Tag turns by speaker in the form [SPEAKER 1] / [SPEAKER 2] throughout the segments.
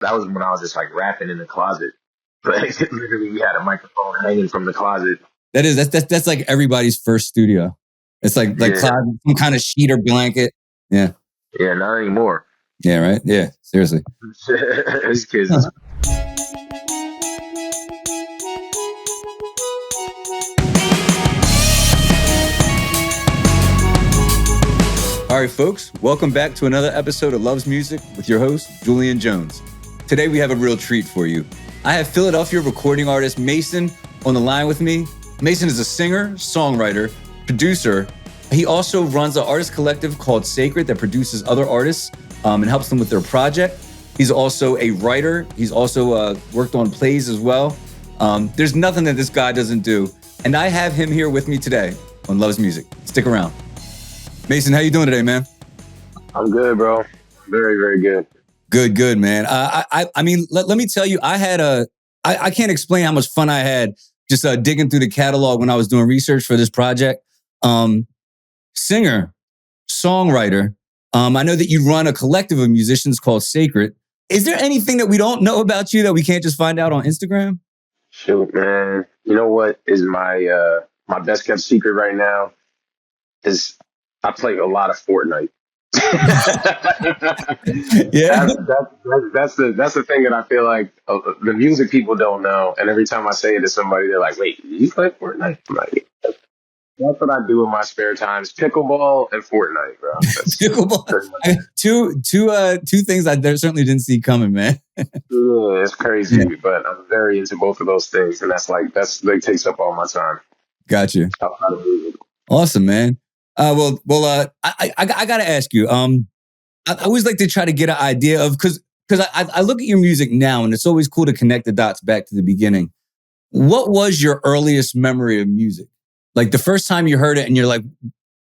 [SPEAKER 1] That was when I was just like rapping in the closet. But literally, we had a microphone hanging from the closet.
[SPEAKER 2] That's like everybody's first studio. It's like closet, some kind of sheet or blanket. Yeah.
[SPEAKER 1] Yeah, not anymore.
[SPEAKER 2] Yeah, right? Yeah, seriously.
[SPEAKER 1] These kids.
[SPEAKER 2] All right, folks, welcome back to another episode of Loves Music with your host, Julian Jones. Today, we have a real treat for you. I have Philadelphia recording artist M11SON on the line with me. M11SON is a singer, songwriter, producer. He also runs an artist collective called Sacred that produces other artists and helps them with their project. He's also a writer. He's also worked on plays as well. There's nothing that this guy doesn't do. And I have him here with me today on Loves Music. Stick around. M11SON, how you doing today, man?
[SPEAKER 1] I'm good, bro. Very, very good.
[SPEAKER 2] Good, man. I mean, let me tell you, I can't explain how much fun I had just digging through the catalog when I was doing research for this project. Singer, songwriter. I know that you run a collective of musicians called Sacred. Is there anything that we don't know about you that we can't just find out on Instagram?
[SPEAKER 1] Shoot, man. You know what is my my best kept secret right now is I play a lot of Fortnite.
[SPEAKER 2] Yeah,
[SPEAKER 1] that's the thing that I feel like the music people don't know. And every time I say it to somebody, they're like, "Wait, you play Fortnite?" I'm like, that's what I do in my spare times: pickleball and Fortnite, bro.
[SPEAKER 2] pickleball. Two things I certainly didn't see coming, man.
[SPEAKER 1] Yeah, it's crazy, but I'm very into both of those things, and that's like takes up all my time.
[SPEAKER 2] Gotcha. Awesome, man. I gotta ask you. I always like to try to get an idea of because I look at your music now, and it's always cool to connect the dots back to the beginning. What was your earliest memory of music? Like the first time you heard it, and you're like,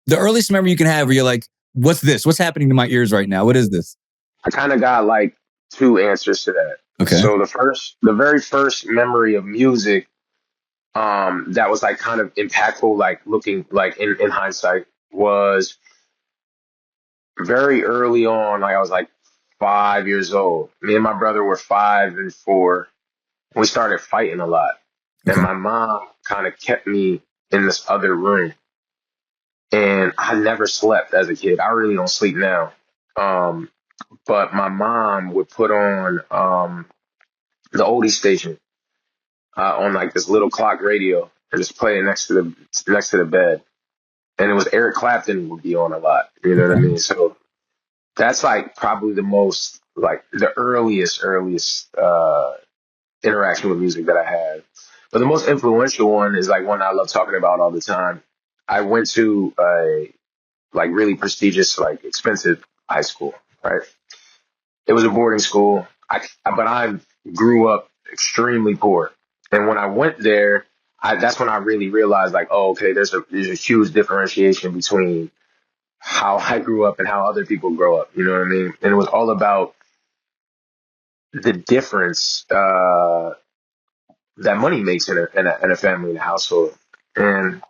[SPEAKER 2] the earliest memory you can have, where you're like, "What's this? What's happening to my ears right now? What is this?"
[SPEAKER 1] I kind of got like two answers to that.
[SPEAKER 2] Okay.
[SPEAKER 1] So the very first memory of music, that was like kind of impactful, like looking like in hindsight, was very early on. Like I was like 5 years old. Me and my brother were 5 and 4. We started fighting a lot, and my mom kind of kept me in this other room. And I never slept as a kid. I really don't sleep now. But my mom would put on the oldie station on like this little clock radio and just play it next to the bed. And it was Eric Clapton would be on a lot. You know what I mean? So that's like probably the most like the earliest interaction with music that I had. But the most influential one is like one I love talking about all the time. I went to a like really prestigious, like expensive high school, right? It was a boarding school. But I grew up extremely poor. And when I went there, that's when I really realized like, oh, okay, there's a huge differentiation between how I grew up and how other people grow up. You know what I mean? And it was all about the difference that money makes in a family, in a household. And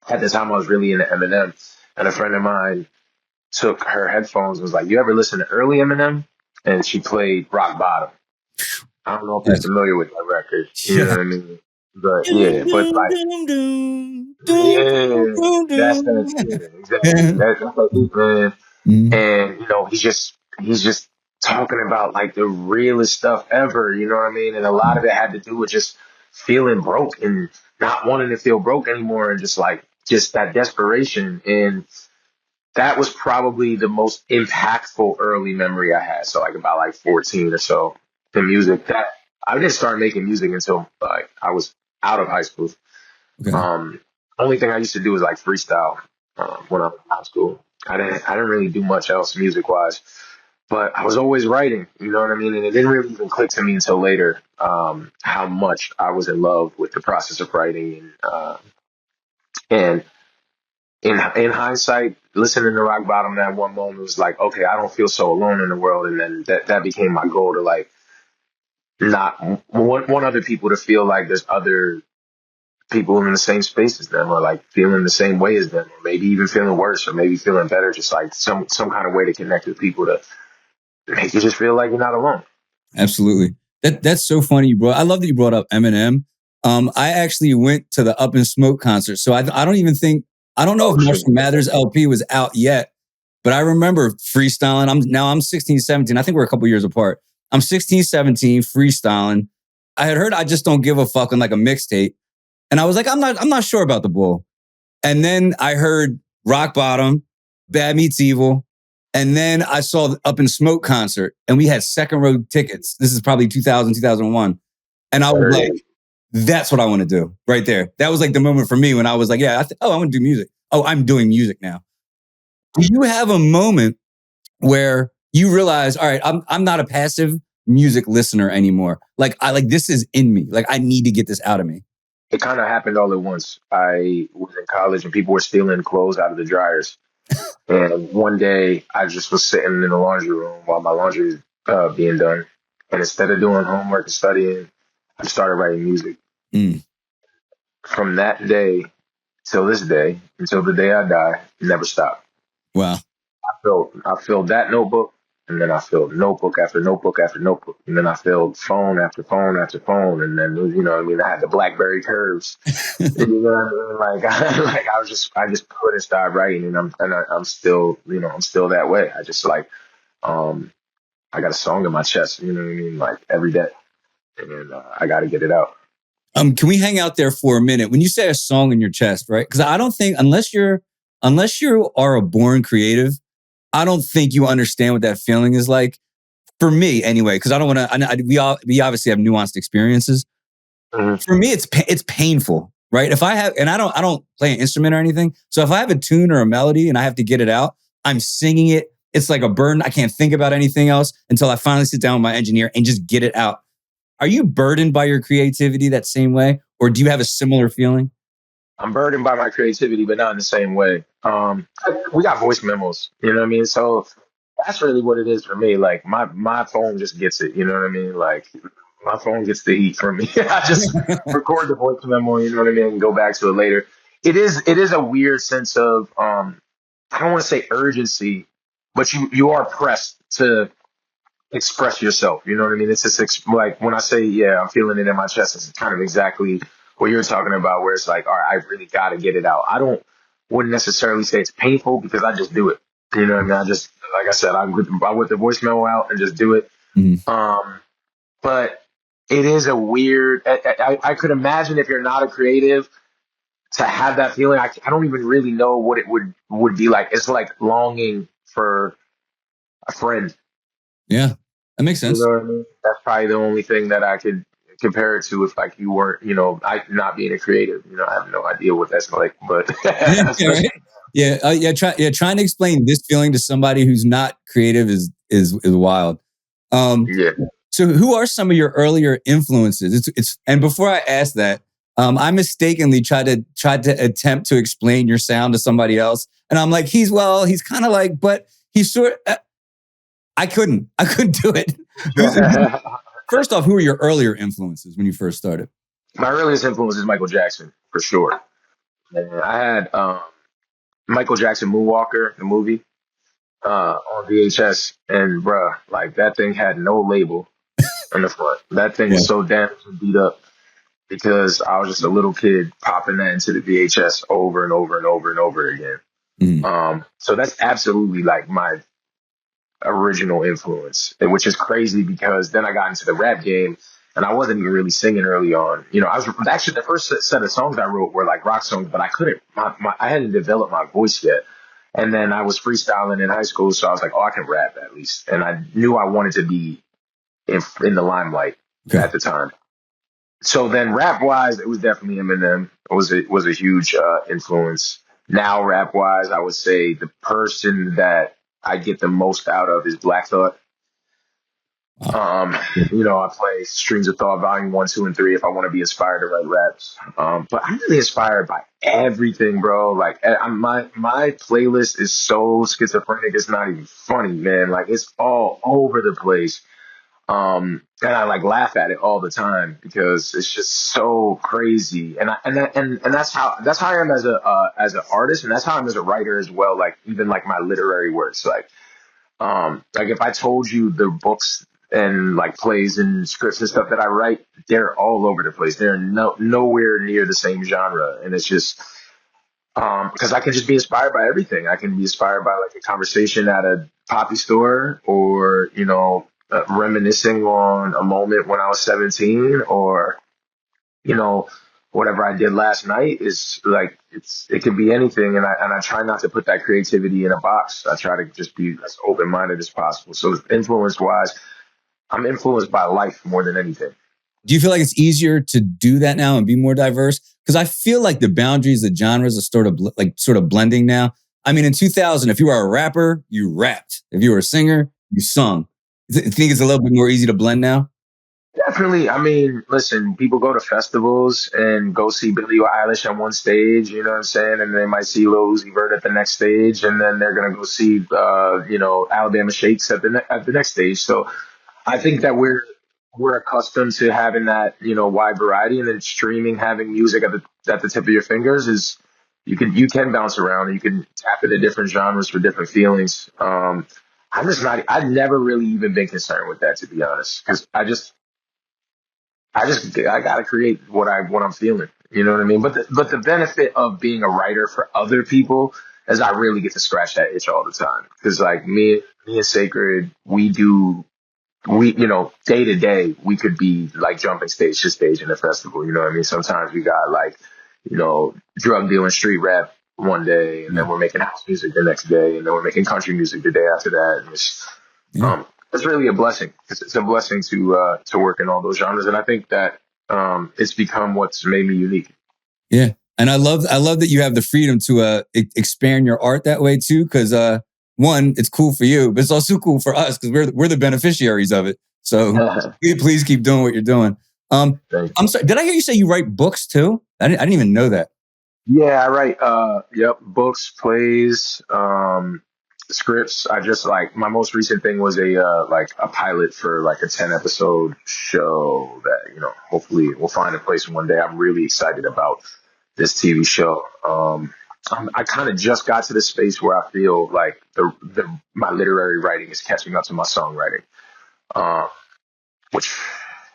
[SPEAKER 1] at the time, I was really into Eminem, and a friend of mine took her headphones and was like, "You ever listen to early Eminem?" And she played Rock Bottom. I don't know if you're familiar with that record. You know what I mean? But yeah, but like, that's exactly. That's like his man. And you know, he's just talking about like the realest stuff ever. You know what I mean? And a lot of it had to do with just feeling broke and not wanting to feel broke anymore, and just that desperation. And that was probably the most impactful early memory I had. So like about like 14 or so. The music that I didn't start making music until like I was out of high school. Okay. Only thing I used to do was like freestyle when I was in high school. I didn't really do much else music wise, but I was always writing. You know what I mean? And it didn't really even click to me until later how much I was in love with the process of writing. And in hindsight, listening to Rock Bottom that one moment was like, okay, I don't feel so alone in the world. And then that became my goal to like not want other people to feel like there's other people in the same space as them, or like feeling the same way as them, or maybe even feeling worse, or maybe feeling better. Just like some kind of way to connect with people to make you just feel like you're not alone.
[SPEAKER 2] Absolutely. That's so funny. I love that you brought up Eminem. I actually went to the Up in Smoke concert. So I don't even think, I don't know if
[SPEAKER 1] Oh shit.
[SPEAKER 2] Marshall Mathers LP was out yet, but I remember freestyling. I'm 16, 17. I think we're a couple years apart. I'm 16, 17, freestyling. I had heard I Just Don't Give a Fuck on like a mixtape. And I was like, I'm not sure about the bull. And then I heard Rock Bottom, Bad Meets Evil. And then I saw the Up in Smoke concert and we had second row tickets. This is probably 2000, 2001. And I was like, that's what I want to do right there. That was like the moment for me when I was like, yeah, I want to do music. Oh, I'm doing music now. Do you have a moment where you realize, all right, I'm not a passive music listener anymore. Like this is in me. Like I need to get this out of me.
[SPEAKER 1] It kind of happened all at once. I was in college and people were stealing clothes out of the dryers. And one day I just was sitting in the laundry room while my laundry was being done. And instead of doing homework and studying, I started writing music.
[SPEAKER 2] Mm.
[SPEAKER 1] From that day till this day, until the day I die, never stopped.
[SPEAKER 2] Wow.
[SPEAKER 1] I filled that notebook, and then I filled notebook after notebook after notebook, and then I filled phone after phone after phone, and then you know what I mean. I had the BlackBerry curves, you know what I mean? Like I just couldn't stop writing, and I'm still I'm still that way. I just I got a song in my chest, you know what I mean, like every day, and I got to get it out.
[SPEAKER 2] Can we hang out there for a minute? When you say a song in your chest, right? Because I don't think unless you are a born creative, I don't think you understand what that feeling is like. For me, anyway, because I don't want to. We obviously have nuanced experiences.
[SPEAKER 1] Mm-hmm.
[SPEAKER 2] For me, it's painful, right? If I have, and I don't play an instrument or anything. So if I have a tune or a melody and I have to get it out, I'm singing it. It's like a burden. I can't think about anything else until I finally sit down with my engineer and just get it out. Are you burdened by your creativity that same way? Or do you have a similar feeling?
[SPEAKER 1] I'm burdened by my creativity, but not in the same way. We got voice memos, you know what I mean? So that's really what it is for me. Like my phone just gets it, you know what I mean? Like my phone gets the heat from me. I just record the voice memo, you know what I mean, and go back to it later. It is a weird sense of I don't want to say urgency, but you are pressed to express yourself. You know what I mean? It's just like when I say, yeah, I'm feeling it in my chest, it's kind of exactly what you're talking about, where it's like, all right, I really got to get it out. Wouldn't necessarily say it's painful because I just do it. You know what I mean? I just, like I said, I whip the voice memo out and just do it.
[SPEAKER 2] Mm-hmm.
[SPEAKER 1] But it is a weird, I could imagine if you're not a creative to have that feeling. I don't even really know what it would be like. It's like longing for a friend.
[SPEAKER 2] Yeah, that makes
[SPEAKER 1] You
[SPEAKER 2] sense.
[SPEAKER 1] know what I mean? That's probably the only thing that I could compare it to if like you weren't, I not being a creative. I have no idea what that's like, but
[SPEAKER 2] Yeah, right? Trying to explain this feeling to somebody who's not creative is wild.
[SPEAKER 1] yeah.
[SPEAKER 2] So who are some of your earlier influences? And before I ask that, I mistakenly tried to attempt to explain your sound to somebody else, and I'm like, he's kind of like, but he's sort. I couldn't do it. First off, who are your earlier influences when you first started?
[SPEAKER 1] My earliest influence is Michael Jackson for sure. And I had Michael Jackson Moonwalker, the movie, on VHS, and bruh, like that thing had no label on the front. That thing was so damaged and beat up because I was just a little kid popping that into the VHS over and over and over and over again.
[SPEAKER 2] Mm.
[SPEAKER 1] So that's absolutely like my original influence, which is crazy because then I got into the rap game and I wasn't even really singing early on. I was actually the first set of songs I wrote were like rock songs, but I couldn't, I hadn't developed my voice yet. And then I was freestyling in high school, so I was like, oh, I can rap at least. And I knew I wanted to be in the limelight at the time. So then rap wise, it was definitely Eminem. It was a huge influence. Now rap wise, I would say the person that I get the most out of is Black Thought. I play Streams of Thought Volume 1, 2, and 3 if I want to be inspired to write raps. But I'm really inspired by everything, bro. Like my playlist is so schizophrenic, it's not even funny, man. Like it's all over the place. And I like laugh at it all the time because it's just so crazy. And that's how I am as an artist, and that's how I'm as a writer as well. Like even like my literary works, like if I told you the books and like plays and scripts and stuff that I write, they're all over the place. They're nowhere near the same genre. And it's just, because I can just be inspired by everything. I can be inspired by like a conversation at a poppy store, or, reminiscing on a moment when I was 17, or, you know, whatever I did last night is like, it can be anything. And I try not to put that creativity in a box. I try to just be as open minded as possible. So influence wise, I'm influenced by life more than anything.
[SPEAKER 2] Do you feel like it's easier to do that now and be more diverse? Because I feel like the boundaries of genres are sort of blending now. I mean, in 2000, if you were a rapper, you rapped. If you were a singer, you sung. You think it's a little bit more easy to blend now?
[SPEAKER 1] Definitely. I mean, listen, people go to festivals and go see Billie Eilish on one stage, you know what I'm saying? And they might see Lil Uzi Vert at the next stage, and then they're going to go see, Alabama Shakes at the next stage. So I think that we're accustomed to having that, wide variety, and then streaming, having music at the tip of your fingers is, you can bounce around, and you can tap into different genres for different feelings. I've never really even been concerned with that, to be honest, because I gotta create what I'm feeling. You know what I mean? But the benefit of being a writer for other people is I really get to scratch that itch all the time. Because like me and Sacred, day to day, we could be like jumping stage to stage in a festival. You know what I mean? Sometimes we got like, drug dealing street rap one day, and then we're making house music the next day, and then we're making country music the day after that. And it's really a blessing. It's a blessing to work in all those genres, and I think that it's become what's made me unique.
[SPEAKER 2] Yeah. And I love that you have the freedom to expand your art that way too. Cause one, it's cool for you, but it's also cool for us because we're the beneficiaries of it. So please keep doing what you're doing. I'm sorry, did I hear you say you write books too? I didn't even know that.
[SPEAKER 1] Yeah, I write books, plays, scripts. I just like my most recent thing was a pilot for like a 10 episode show that, hopefully will find a place one day. I'm really excited about this TV show. I kind of just got to the space where I feel like my literary writing is catching up to my songwriting, uh, which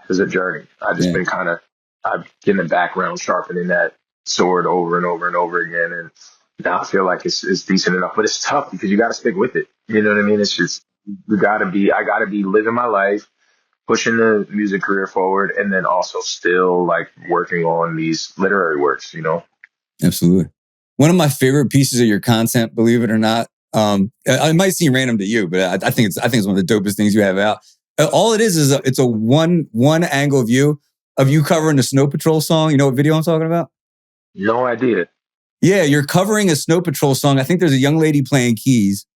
[SPEAKER 1] is a journey. I've just been I've been in the background sharpening that sword over and over and over again, and now I feel like it's decent enough. But it's tough because you got to stick with it. You know what I mean? It's just I gotta be living my life, pushing the music career forward, and then also still like working on these literary works.
[SPEAKER 2] Absolutely. One of my favorite pieces of your content, believe it or not, it might seem random to you, but I think it's one of the dopest things you have out. All it is it's a one angle view of you covering the Snow Patrol song. You know what video I'm talking about?
[SPEAKER 1] No idea.
[SPEAKER 2] Yeah, you're covering a Snow Patrol song. I think there's a young lady playing keys,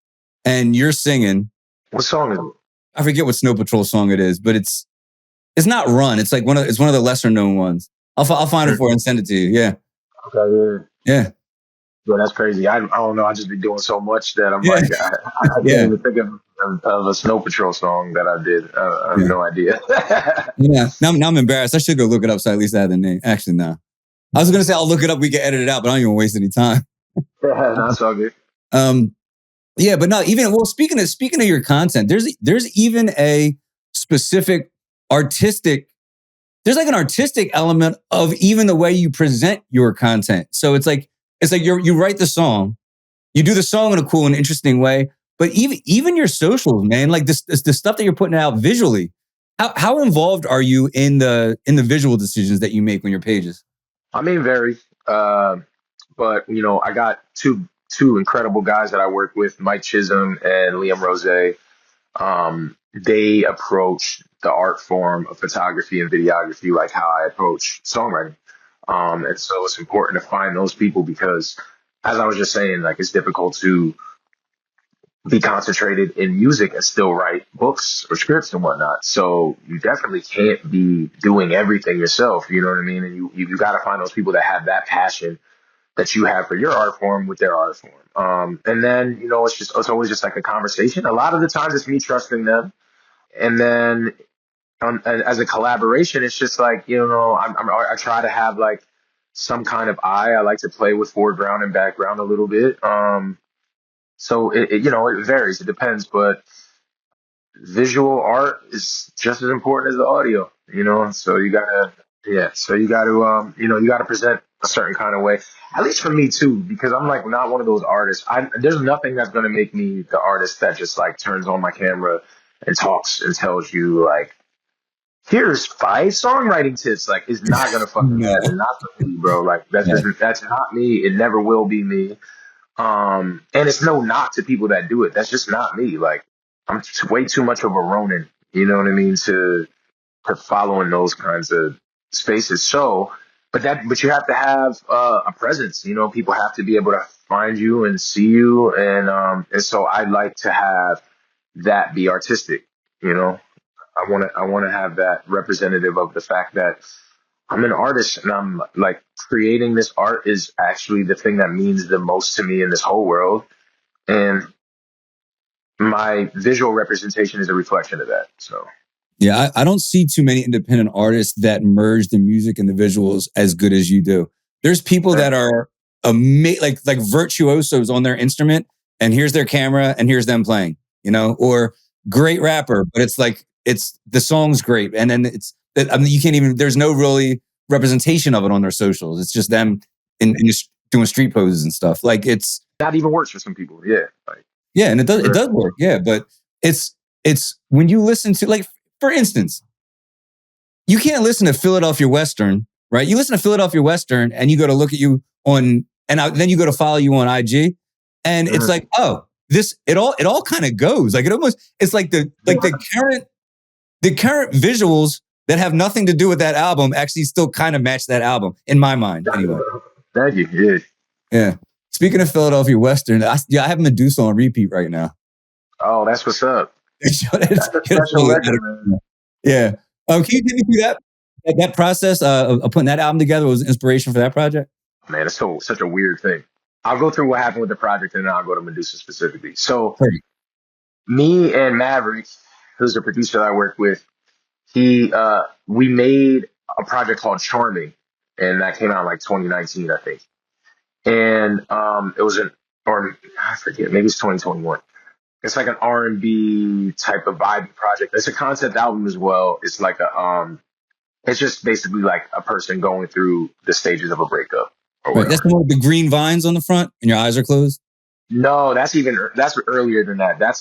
[SPEAKER 2] and you're singing.
[SPEAKER 1] What song is it?
[SPEAKER 2] I forget what Snow Patrol song it is, but it's not Run. It's like one of the lesser known ones. I'll find it for you and send it to you. Yeah.
[SPEAKER 1] Okay.
[SPEAKER 2] Yeah.
[SPEAKER 1] Yeah, that's crazy. I don't know. I just be doing so much that I'm like, I can't even think of a Snow Patrol song that I did. I have no idea.
[SPEAKER 2] Yeah. Now I'm embarrassed. I should go look it up so at least I have the name. Actually, no. I was going to say I'll look it up. We can edit it out, but I don't even waste any time.
[SPEAKER 1] That's all good.
[SPEAKER 2] Yeah, but no. Speaking of your content, there's even a specific artistic. There's like an artistic element of even the way you present your content. So it's like you write the song, you do the song in a cool and interesting way, but even your socials, man, like the stuff that you're putting out visually, how involved are you in the visual decisions that you make on your pages?
[SPEAKER 1] I mean, very. But I got two incredible guys that I work with, Mike Chisholm and Liam Rose. They approach the art form of photography and videography like how I approach songwriting. And so it's important to find those people because, as I was just saying, like it's difficult to be concentrated in music and still write books or scripts and whatnot. So you definitely can't be doing everything yourself. You know what I mean? And you got to find those people that have that passion that you have for your art form with their art form. And then, it's always just like a conversation. A lot of the times it's me trusting them. And then and as a collaboration, it's just like, I try to have like some kind of eye. I like to play with foreground and background a little bit. So it varies. It depends. But visual art is just as important as the audio, you know. So you gotta, yeah. So you got to, you got to present a certain kind of way. At least for me too, because I'm like not one of those artists. There's nothing that's gonna make me the artist that just like turns on my camera and talks and tells you like, here's 5 songwriting tips. Like, it's not gonna fucking
[SPEAKER 2] No.
[SPEAKER 1] happen. Not for me, bro. Like, that's not me. It never will be me. And it's no knock to people that do it. That's just not me. Like, I'm way too much of a Ronin. You know what I mean? To follow in those kinds of spaces. So, but you have to have a presence. You know, people have to be able to find you and see you. And so I like to have that be artistic. You know, I want to have that representative of the fact that I'm an artist and I'm like creating this art is actually the thing that means the most to me in this whole world. And my visual representation is a reflection of that. So
[SPEAKER 2] Yeah, I don't see too many independent artists that merge the music and the visuals as good as you do. There's people that are like virtuosos on their instrument, and here's their camera, and here's them playing, or great rapper, but it's like the song's great, and then you can't even. There's no really representation of it on their socials. It's just them in just doing street poses and stuff. Like it's
[SPEAKER 1] that even works for some people. Yeah, like,
[SPEAKER 2] yeah, and it does work. Yeah, but it's when you listen to, like, for instance, you can't listen to Philadelphia Western, right? You listen to Philadelphia Western and you go to look at you then you go to follow you on IG, and it's like, oh, it all kind of goes. Like it's like the current visuals that have nothing to do with that album actually still kind of match that album in my mind. Anyway.
[SPEAKER 1] Thank you. Yeah.
[SPEAKER 2] Yeah. Speaking of Philadelphia Western, I have Medusa on repeat right now.
[SPEAKER 1] Oh, that's what's up.
[SPEAKER 2] That's a special record, man. Yeah. Can you take me through that process of putting that album together? Was inspiration for that project?
[SPEAKER 1] Man, it's such a weird thing. I'll go through what happened with the project and then I'll go to Medusa specifically. So me and Maverick, who's a producer that I work with, we made a project called Charming, and that came out in like 2019, I think. And it was or I forget, maybe it's 2021. It's like an R&B type of vibe project. It's a concept album as well. It's like it's just basically like a person going through the stages of a breakup.
[SPEAKER 2] Right, that's the one with the green vines on the front and your eyes are closed.
[SPEAKER 1] No, that's earlier than that. That's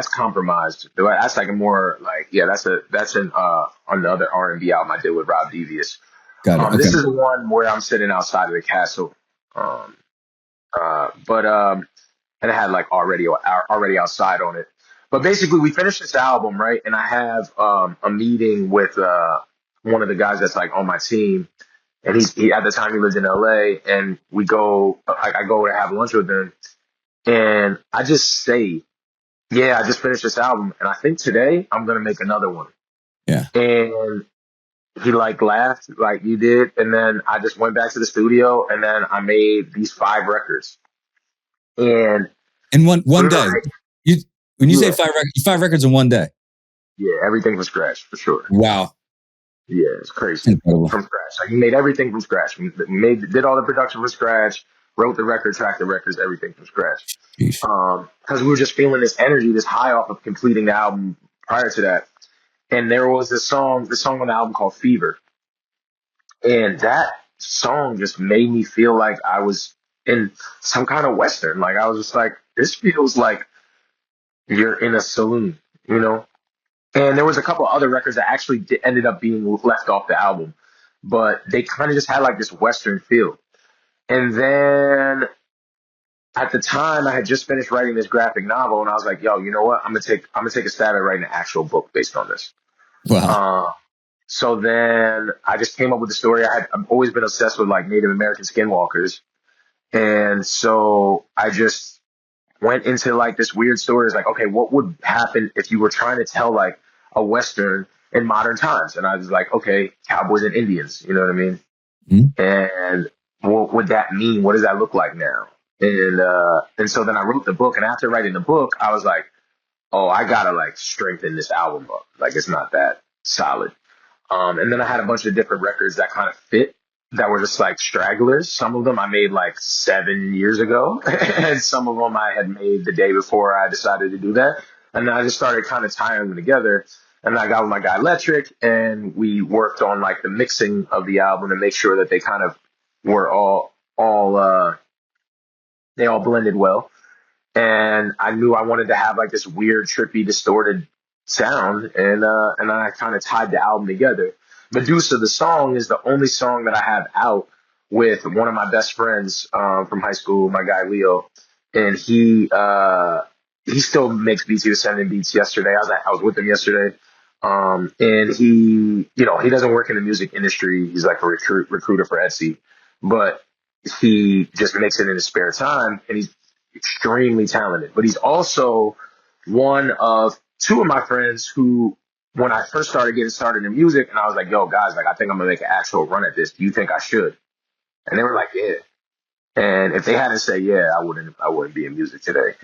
[SPEAKER 1] Compromised. That's like a more like, yeah, that's on the other R&B album I did with Rob Devious.
[SPEAKER 2] Got it. Okay.
[SPEAKER 1] This is the one where I'm sitting outside of the castle. And it had like already outside on it. But basically we finished this album, right? And I have a meeting with one of the guys that's like on my team. And he at the time he lived in LA, and I go to have lunch with him, and I just say, yeah, I just finished this album, and I think today I'm gonna make another one.
[SPEAKER 2] Yeah.
[SPEAKER 1] And he like laughed like you did, and then I just went back to the studio, and then I made these 5 records. And
[SPEAKER 2] in one day, when you say 5 records in one day.
[SPEAKER 1] Yeah, everything from scratch for sure.
[SPEAKER 2] Wow.
[SPEAKER 1] Yeah, it's crazy. Incredible. From scratch. Like, he made everything from scratch. We did all the production from scratch, wrote the record, tracked the records, everything from scratch. Because we were just feeling this energy, this high off of completing the album prior to that. And there was the song on the album called Fever. And that song just made me feel like I was in some kind of Western. Like, I was just like, this feels like you're in a saloon, you know? And there was a couple other records that actually ended up being left off the album, but they kind of just had like this Western feel. And then at the time I had just finished writing this graphic novel, and I was like, yo, you know what? I'm gonna take a stab at writing an actual book based on this.
[SPEAKER 2] Wow.
[SPEAKER 1] So then I just came up with the story. I've always been obsessed with like Native American skinwalkers. And so I just went into like this weird story. It's like, okay, what would happen if you were trying to tell like a Western in modern times? And I was like, okay, cowboys and Indians, you know what I mean? Mm-hmm. And what would that mean? What does that look like now? And so then I wrote the book, and after writing the book, I was like, oh, I gotta like strengthen this album up. Like, it's not that solid. And then I had a bunch of different records that kind of fit, that were just like stragglers. Some of them I made like 7 years ago, and some of them I had made the day before I decided to do that. And then I just started kind of tying them together. And I got with my guy Electric, and we worked on like the mixing of the album to make sure that they kind of were all they all blended well. And I knew I wanted to have like this weird, trippy, distorted sound, and then I kind of tied the album together. Medusa, the song, is the only song that I have out with one of my best friends from high school, my guy Leo, and he still makes beats. He was sending beats yesterday. I was with him yesterday, and he doesn't work in the music industry. He's like a recruiter for Etsy, but he just makes it in his spare time, and he's extremely talented. But he's also one of two of my friends who, when I first started getting started in music, and I was like, "Yo, guys, like I think I'm gonna make an actual run at this. Do you think I should?" And they were like, "Yeah." And if they hadn't said yeah, I wouldn't be in music today.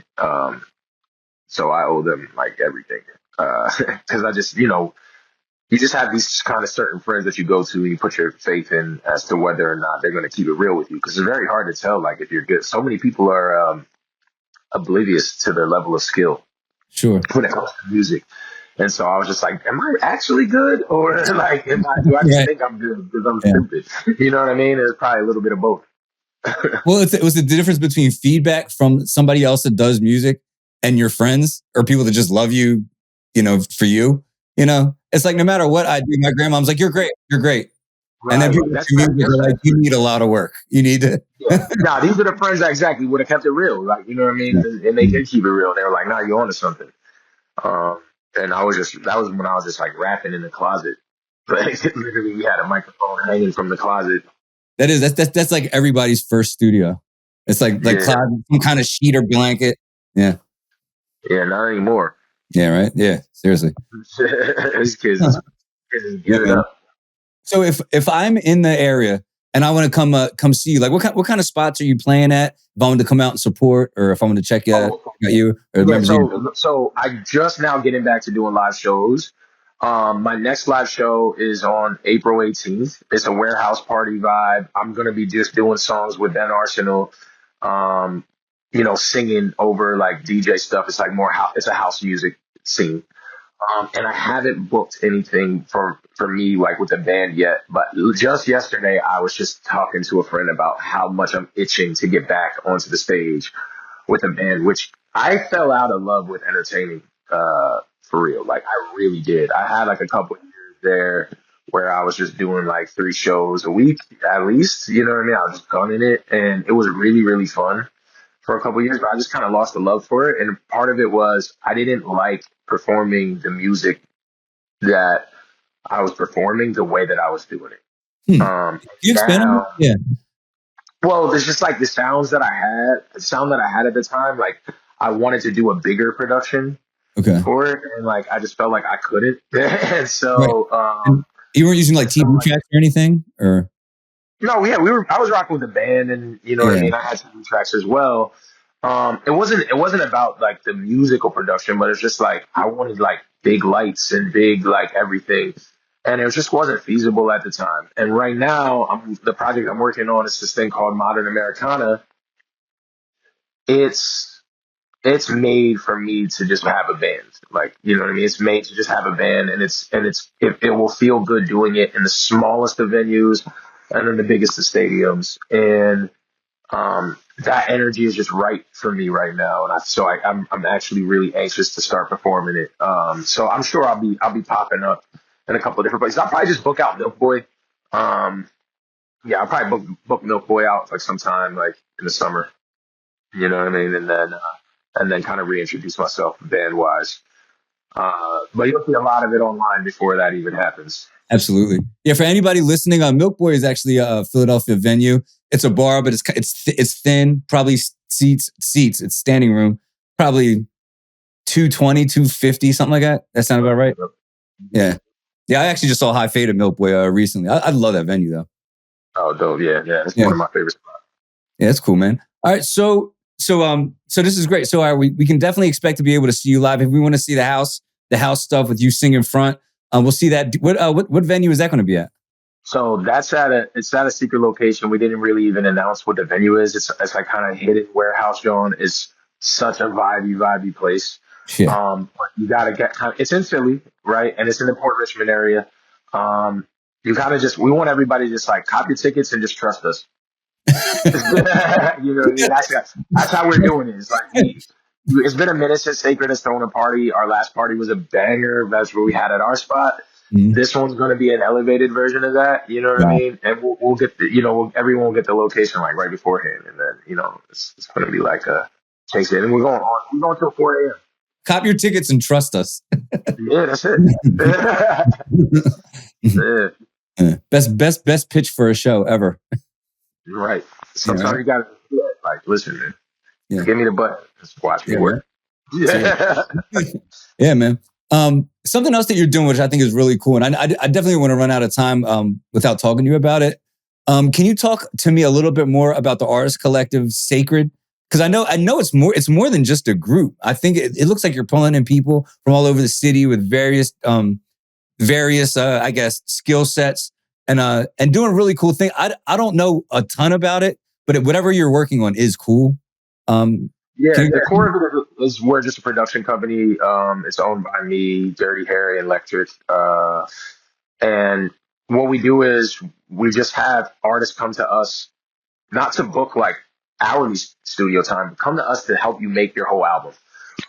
[SPEAKER 1] So I owe them like everything. Because I just, you just have these kind of certain friends that you go to and you put your faith in as to whether or not they're going to keep it real with you. Because it's very hard to tell, like, if you're good. So many people are oblivious to their level of skill
[SPEAKER 2] Sure.
[SPEAKER 1] when it comes to music. And so I was just like, am I actually good? Or like, do I just think I'm good because I'm stupid? You know what I mean? It's probably a little bit of both.
[SPEAKER 2] Well, it was the difference between feedback from somebody else that does music and your friends or people that just love you, for you. It's like no matter what I do, my grandmom's like, "You're great, you're great,"
[SPEAKER 1] Right.
[SPEAKER 2] And then people that are like, "You need a lot of work. You need to."
[SPEAKER 1] Yeah. Nah, these are the friends that exactly would have kept it real. Like, you know what I mean? Yeah. And they did keep it real. And they were like, "Nah, you're onto something." And that was when I was just like rapping in the closet. But literally, we had a microphone hanging from the closet.
[SPEAKER 2] That's like everybody's first studio. It's like closet, some kind of sheet or blanket. Yeah.
[SPEAKER 1] Yeah, not anymore.
[SPEAKER 2] Yeah, right. Yeah, seriously.
[SPEAKER 1] These kids get it up.
[SPEAKER 2] So if I'm in the area and I want to come see you, like what kind of spots are you playing at? If I want to come out and support, or if I want to check out you, or
[SPEAKER 1] so I just now getting back to doing live shows. My next live show is on April 18th. It's a warehouse party vibe. I'm gonna be just doing songs with Ben Arsenal, singing over like DJ stuff. It's like it's a house music scene. And I haven't booked anything for me, like with the band yet. But just yesterday, I was just talking to a friend about how much I'm itching to get back onto the stage with a band, which I fell out of love with entertaining, for real. Like I really did. I had like a couple of years there where I was just doing like 3 shows a week at least. You know what I mean? I was just gunning it, and it was really, really fun for a couple of years, but I just kind of lost the love for it. And part of it was I didn't like performing the music that I was performing the way that I was doing it.
[SPEAKER 2] You expand on it? Yeah.
[SPEAKER 1] Well, there's just like the sound that I had at the time. Like I wanted to do a bigger production for it, and like I just felt like I couldn't. And so
[SPEAKER 2] and you weren't using like TV tracks or anything, or
[SPEAKER 1] no, yeah, I was rocking with the band, and you know what I mean. I had TV tracks as well. It wasn't about like the musical production, but it's just like I wanted like big lights and big like everything, and it just wasn't feasible at the time. And right now, the project I'm working on is this thing called Modern Americana. It's made for me to just have a band, like, you know what I mean. It's made to just have a band, and it will feel good doing it in the smallest of venues and in the biggest of stadiums, and that energy is just right for me right now, and I'm actually really anxious to start performing it. So I'm sure I'll be popping up in a couple of different places. I'll probably just book out Milk Boy. Yeah, I'll probably book Milk Boy out like sometime like in the summer. You know what I mean, and then kind of reintroduce myself band wise. But you'll see a lot of it online before that even happens.
[SPEAKER 2] Absolutely. Yeah, for anybody listening, Milk Boy is actually a Philadelphia venue. It's a bar, but it's thin, probably seats. It's standing room, probably 220, 250, something like that. That sound about right? Yeah. Yeah, I actually just saw High Fade at Milk Boy recently. I love that venue though.
[SPEAKER 1] Oh, dope. Yeah. It's one of my favorite spots.
[SPEAKER 2] Yeah, that's cool, man. All right, so this is great. So we can definitely expect to be able to see you live. If we want to see the house stuff with you singing in front, we'll see that. What venue is that going to be at?
[SPEAKER 1] So it's at a secret location. We didn't really even announce what the venue is. It's like kind of hidden warehouse, John. It's such a vibey place.
[SPEAKER 2] Yeah.
[SPEAKER 1] But you got to get it's in Philly, right? And it's in the Port Richmond area. You kind of we want everybody to just like cop your tickets and just trust us. You know what I mean? That's how we're doing it. It's like it's been a minute since Sacred has thrown a party. Our last party was a banger. That's what we had at our spot.
[SPEAKER 2] Mhm.
[SPEAKER 1] This one's going to be an elevated version of that. You know what I
[SPEAKER 2] Wow.
[SPEAKER 1] mean? And we'll get everyone will get the location like right beforehand, and then it's going to be like a chase it. And we're going till 4 a.m.
[SPEAKER 2] Cop your tickets and trust us.
[SPEAKER 1] Yeah, that's it. Yeah,
[SPEAKER 2] Best pitch for a show ever.
[SPEAKER 1] right. Sometimes you got to like listen, man.
[SPEAKER 2] Yeah.
[SPEAKER 1] Give me the button. Just watch me work. Yeah.
[SPEAKER 2] Yeah, man. Something else that you're doing, which I think is really cool, and I definitely want to run out of time without talking to you about it. Can you talk to me a little bit more about the artist collective Sacred? Because I know it's more than just a group. I think it looks like you're pulling in people from all over the city with various I guess skill sets and doing really cool things. I don't know a ton about it, but whatever you're working on is cool.
[SPEAKER 1] Yeah, the core of it is we're just a production company. It's owned by me, Dirty Harry Electric. And what we do is we just have artists come to us, not to book like hourly studio time, but come to us to help you make your whole album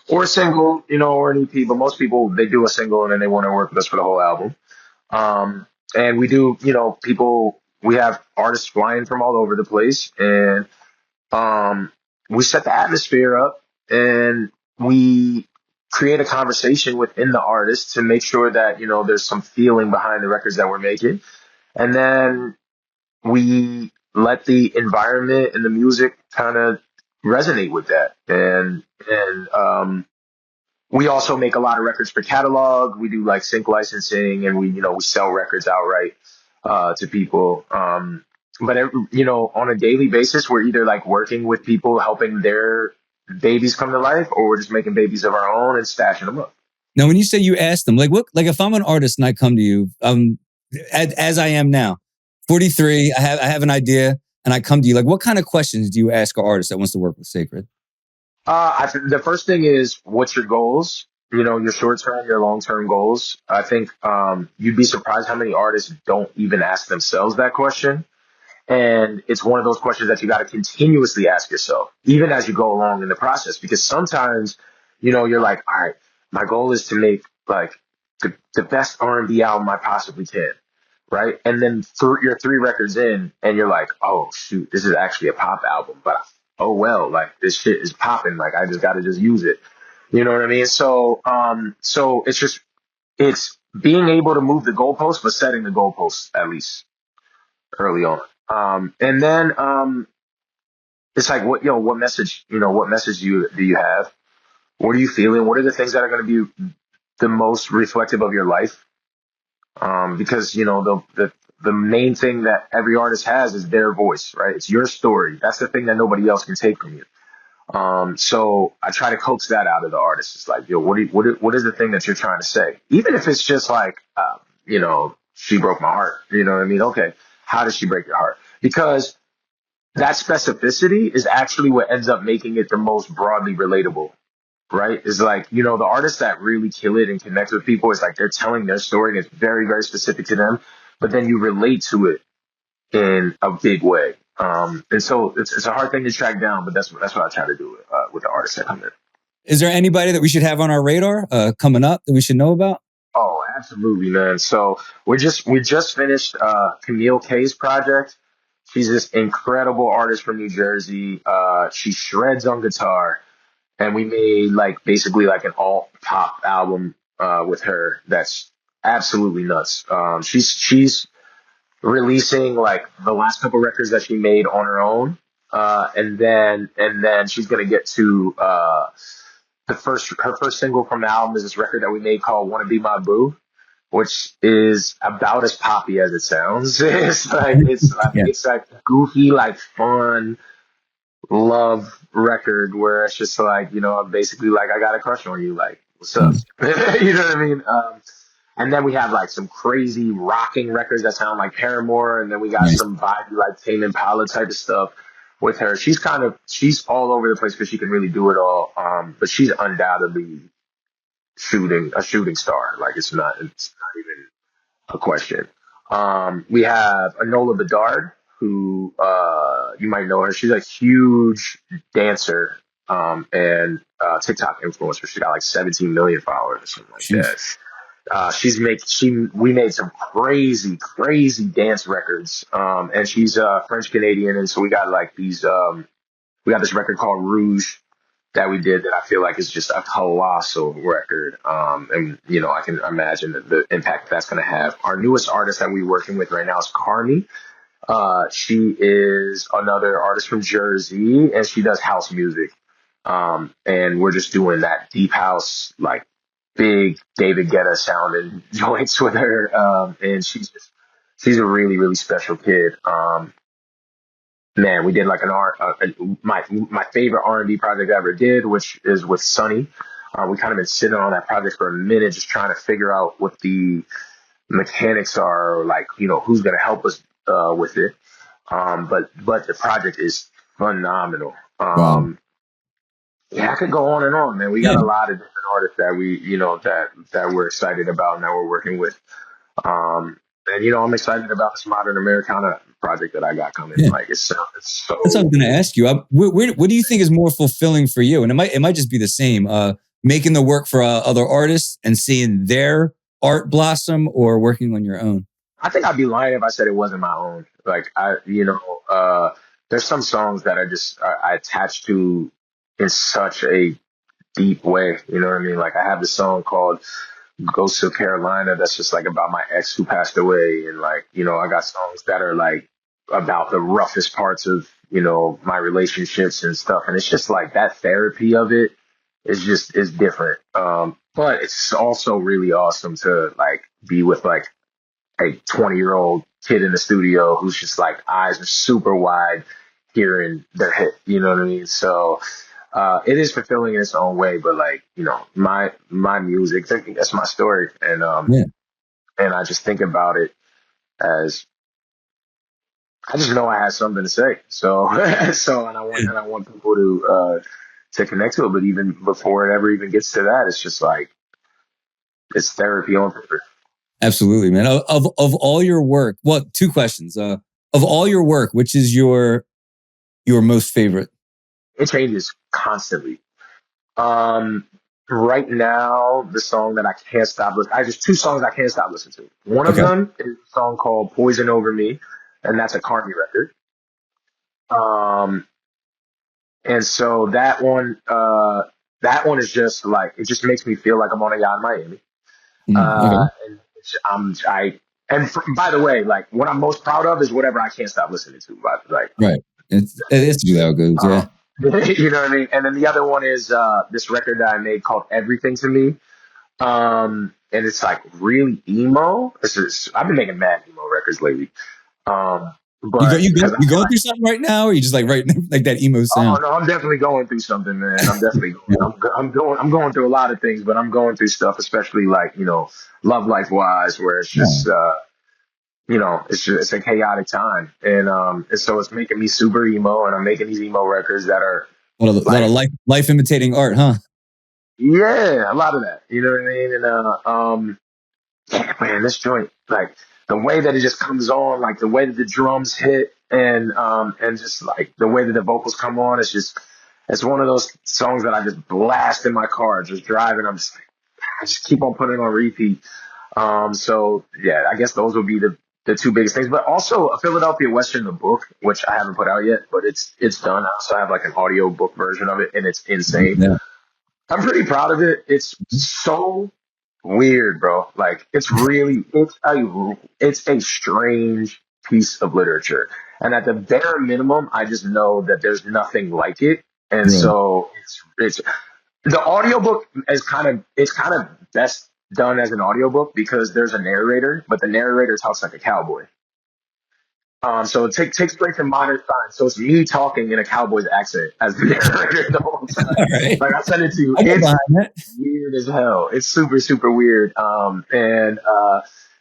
[SPEAKER 1] or a single, or an EP. But most people, they do a single and then they want to work with us for the whole album. And we do, we have artists flying from all over the place, and we set the atmosphere up, and we create a conversation within the artist to make sure that there's some feeling behind the records that we're making, and then we let the environment and the music kind of resonate with that, and we also make a lot of records for catalog. We do like sync licensing, and we sell records outright to people. But on a daily basis, we're either like working with people, helping their babies come to life, or we're just making babies of our own and stashing them up.
[SPEAKER 2] Now, when you say you ask them, like what, like if I'm an artist and I come to you, as I am now, 43, I have an idea, and I come to you, like what kind of questions do you ask an artist that wants to work with Sacred?
[SPEAKER 1] The first thing is, what's your goals? Your short term, your long term goals. I think you'd be surprised how many artists don't even ask themselves that question. And it's one of those questions that you got to continuously ask yourself, even as you go along in the process, because sometimes, you're like, all right, my goal is to make like the best R&B album I possibly can. Right. And then you're 3 records in and you're like, oh, shoot, this is actually a pop album. But oh, well, like this shit is popping. Like I just got to just use it. You know what I mean? So it's being able to move the goalposts, but setting the goalposts at least early on. And then it's like what message do you have? What are you feeling? What are the things that are going to be the most reflective of your life? Because the main thing that every artist has is their voice, right? It's your story. That's the thing that nobody else can take from you. So I try to coax that out of the artist. It's like, what is the thing that you're trying to say? Even if it's just like, she broke my heart. You know what I mean? Okay, how does she break your heart? Because that specificity is actually what ends up making it the most broadly relatable, right? Is like, the artists that really kill it and connect with people, is like they're telling their story and it's very, very specific to them, but then you relate to it in a big way. And so it's a hard thing to track down, but that's what I try to do with the artists that come in.
[SPEAKER 2] Is there anybody that we should have on our radar coming up that we should know about?
[SPEAKER 1] Oh, absolutely, man. So we just finished Camille K's project. She's this incredible artist from New Jersey. She shreds on guitar, and we made like basically like an alt pop album with her. That's absolutely nuts. She's releasing like the last couple records that she made on her own, and then she's gonna get to her first single from the album is this record that we made called "Wanna Be My Boo," which is about as poppy as it sounds. It's like goofy, like fun love record where it's just like, I'm basically like, I got a crush on you, like what's up? You know what I mean? And then we have like some crazy rocking records that sound like Paramore, and then we got some vibey like Tame Impala type of stuff with her. She's all over the place because she can really do it all. But she's undoubtedly a shooting star. Like it's not even a question. We have Enola Bedard, who you might know her. She's a huge dancer and TikTok influencer. She got like 17 million followers or something like that.
[SPEAKER 2] Sheesh.
[SPEAKER 1] We made some crazy dance records. And she's French Canadian, and so we got like we got this record called Rouge that we did that I feel like is just a colossal record. And you know, I can imagine the impact that's going to have. Our newest artist that we're working with right now is Carmi. She is another artist from Jersey, and she does house music. And we're just doing that deep house, like big David Guetta sounding joints with her. And she's a really special kid. Man, we did like my favorite R&B project I ever did, which is with Sonny. We kind of been sitting on that project for a minute, just trying to figure out what the mechanics are, or like, you know, who's going to help us with it. But the project is phenomenal.
[SPEAKER 2] Wow.
[SPEAKER 1] Yeah, I could go on and on, man. We
[SPEAKER 2] Yeah.
[SPEAKER 1] got a lot of different artists that that we're excited about and that we're working with. And you know, I'm excited about this modern Americana project that I got coming.
[SPEAKER 2] Yeah.
[SPEAKER 1] Like it's so
[SPEAKER 2] That's what I was going to ask you. What do you think is more fulfilling for you? And it might just be the same. Making the work for other artists and seeing their art blossom, or working on your own.
[SPEAKER 1] I think I'd be lying if I said it wasn't my own. Like there's some songs that I attach to in such a deep way. You know what I mean? Like I have this song called "Ghost of Carolina" that's just like about my ex who passed away, and like, you know, I got songs that are like about the roughest parts of, you know, my relationships and stuff, and it's just like that therapy of it is different. But it's also really awesome to like be with like a 20-year-old kid in the studio who's just like eyes are super wide hearing their hit, you know what I mean? So it is fulfilling in its own way, but like, you know, my music, that's my story.
[SPEAKER 2] Yeah.
[SPEAKER 1] And I just think about it as I just know I had something to say. So and I want people to connect to it, but even before it ever even gets to that, it's just like it's therapy on paper.
[SPEAKER 2] Absolutely, man. Of all your work, well, two questions. Of all your work, which is your most favorite?
[SPEAKER 1] It changes constantly. Um, right now, the song that I can't stop listening, I just two songs I can't stop listening to. One of
[SPEAKER 2] Okay.
[SPEAKER 1] them is a song called "Poison Over Me," and that's a Carmi record. Um, and so that one is just like it just makes me feel like I'm on a yacht in Miami.
[SPEAKER 2] Okay.
[SPEAKER 1] And by the way, like what I'm most proud of is whatever I can't stop listening to. But like,
[SPEAKER 2] Right. It's usually how it goes. Yeah.
[SPEAKER 1] you know what I mean? And then the other one is this record that I made called Everything to Me. And it's like really emo. I've been making mad emo records lately. But
[SPEAKER 2] You going through something right now, or you just like right like that emo
[SPEAKER 1] oh
[SPEAKER 2] sound?
[SPEAKER 1] no, I'm definitely going through something, man. I'm definitely I'm going through a lot of things, but I'm going through stuff, especially like, you know, love life wise, where it's just you know, it's a chaotic time, and so it's making me super emo, and I'm making these emo records that are
[SPEAKER 2] A lot of life imitating art, huh?
[SPEAKER 1] yeah, a lot of that. You know what I mean? And yeah, man, this joint, like the way that it just comes on, like the way that the drums hit, and just like the way that the vocals come on, it's one of those songs that I just blast in my car, just driving. I just keep on putting it on repeat. So yeah, I guess those would be the two biggest things, but also a Philadelphia Western, the book, which I haven't put out yet, but it's done. I also have like an audio book version of it, and it's insane.
[SPEAKER 2] Yeah.
[SPEAKER 1] I'm pretty proud of it. It's so weird, bro. Like it's a strange piece of literature. And at the bare minimum, I just know that there's nothing like it. And
[SPEAKER 2] Really?
[SPEAKER 1] so it's the audiobook is it's kind of best done as an audiobook because there's a narrator, but the narrator talks like a cowboy. So it takes place in modern times. So it's me talking in a cowboy's accent as the narrator the whole time.
[SPEAKER 2] All right.
[SPEAKER 1] Like I said it to you,
[SPEAKER 2] I get
[SPEAKER 1] it's
[SPEAKER 2] behind that.
[SPEAKER 1] weird as hell. It's super weird. And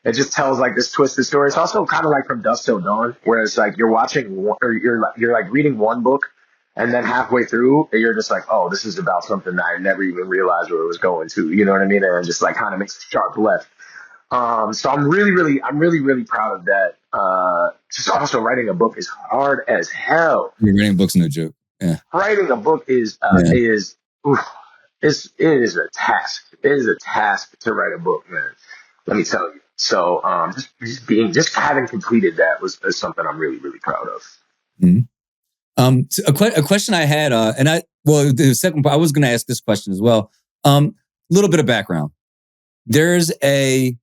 [SPEAKER 1] it just tells like this twisted story. It's also kind of like From Dusk Till Dawn, where it's like you're watching or you're like reading one book, And then halfway through, you're just like, oh, this is about something that I never even realized where it was going to. You know what I mean? And it just like kind of makes a sharp left. So I'm really, really proud of that. Just also writing a book is hard as hell.
[SPEAKER 2] You're writing books, no joke. Yeah.
[SPEAKER 1] Writing a book oof, it is a task. It is a task to write a book, man. Let me tell you. So, just having completed that is something I'm really, really proud of.
[SPEAKER 2] So a question I had, the second part, I was going to ask this question as well. Little bit of background. There's a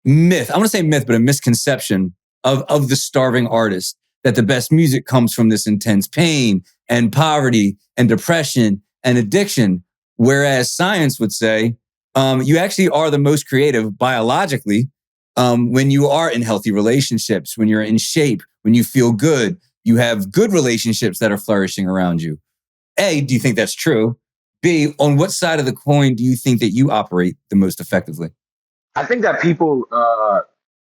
[SPEAKER 2] myth, I want to say myth, but a misconception of the starving artist, that the best music comes from this intense pain and poverty and depression and addiction. Whereas science would say, you actually are the most creative biologically when you are in healthy relationships, when you're in shape, when you feel good, you have good relationships that are flourishing around you. A, do you think that's true? B, on what side of the coin do you think that you operate the most effectively?
[SPEAKER 1] I think that people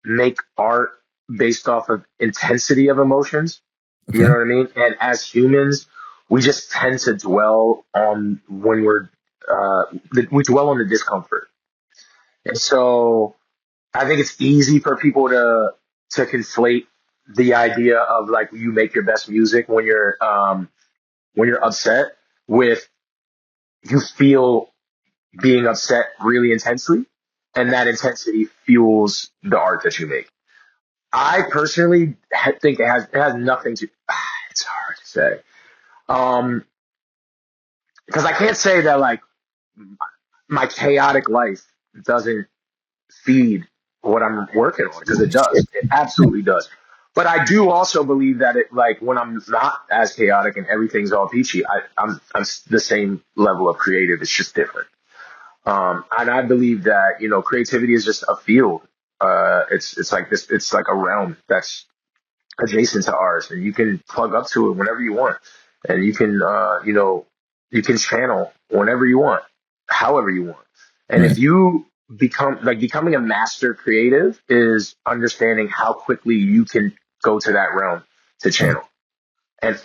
[SPEAKER 1] make art based off of intensity of emotions.
[SPEAKER 2] Okay.
[SPEAKER 1] You know what I mean? And as humans, we just tend to dwell on we dwell on the discomfort. And so I think it's easy for people to conflate the idea of like you make your best music when you're upset with you feel being upset really intensely, and that intensity fuels the art that you make. I personally think it has nothing to. It's hard to say, because I can't say that like my chaotic life doesn't feed what I'm working on, because it does. It absolutely does. But I do also believe that it like when I'm not as chaotic and everything's all peachy, I'm the same level of creative. It's just different. And I believe that, creativity is just a field. It's like this, it's like a realm that's adjacent to ours, and you can plug up to it whenever you want. And you can channel whenever you want, however you want. And
[SPEAKER 2] Right.
[SPEAKER 1] if you becoming a master creative is understanding how quickly you can go to that realm to channel, and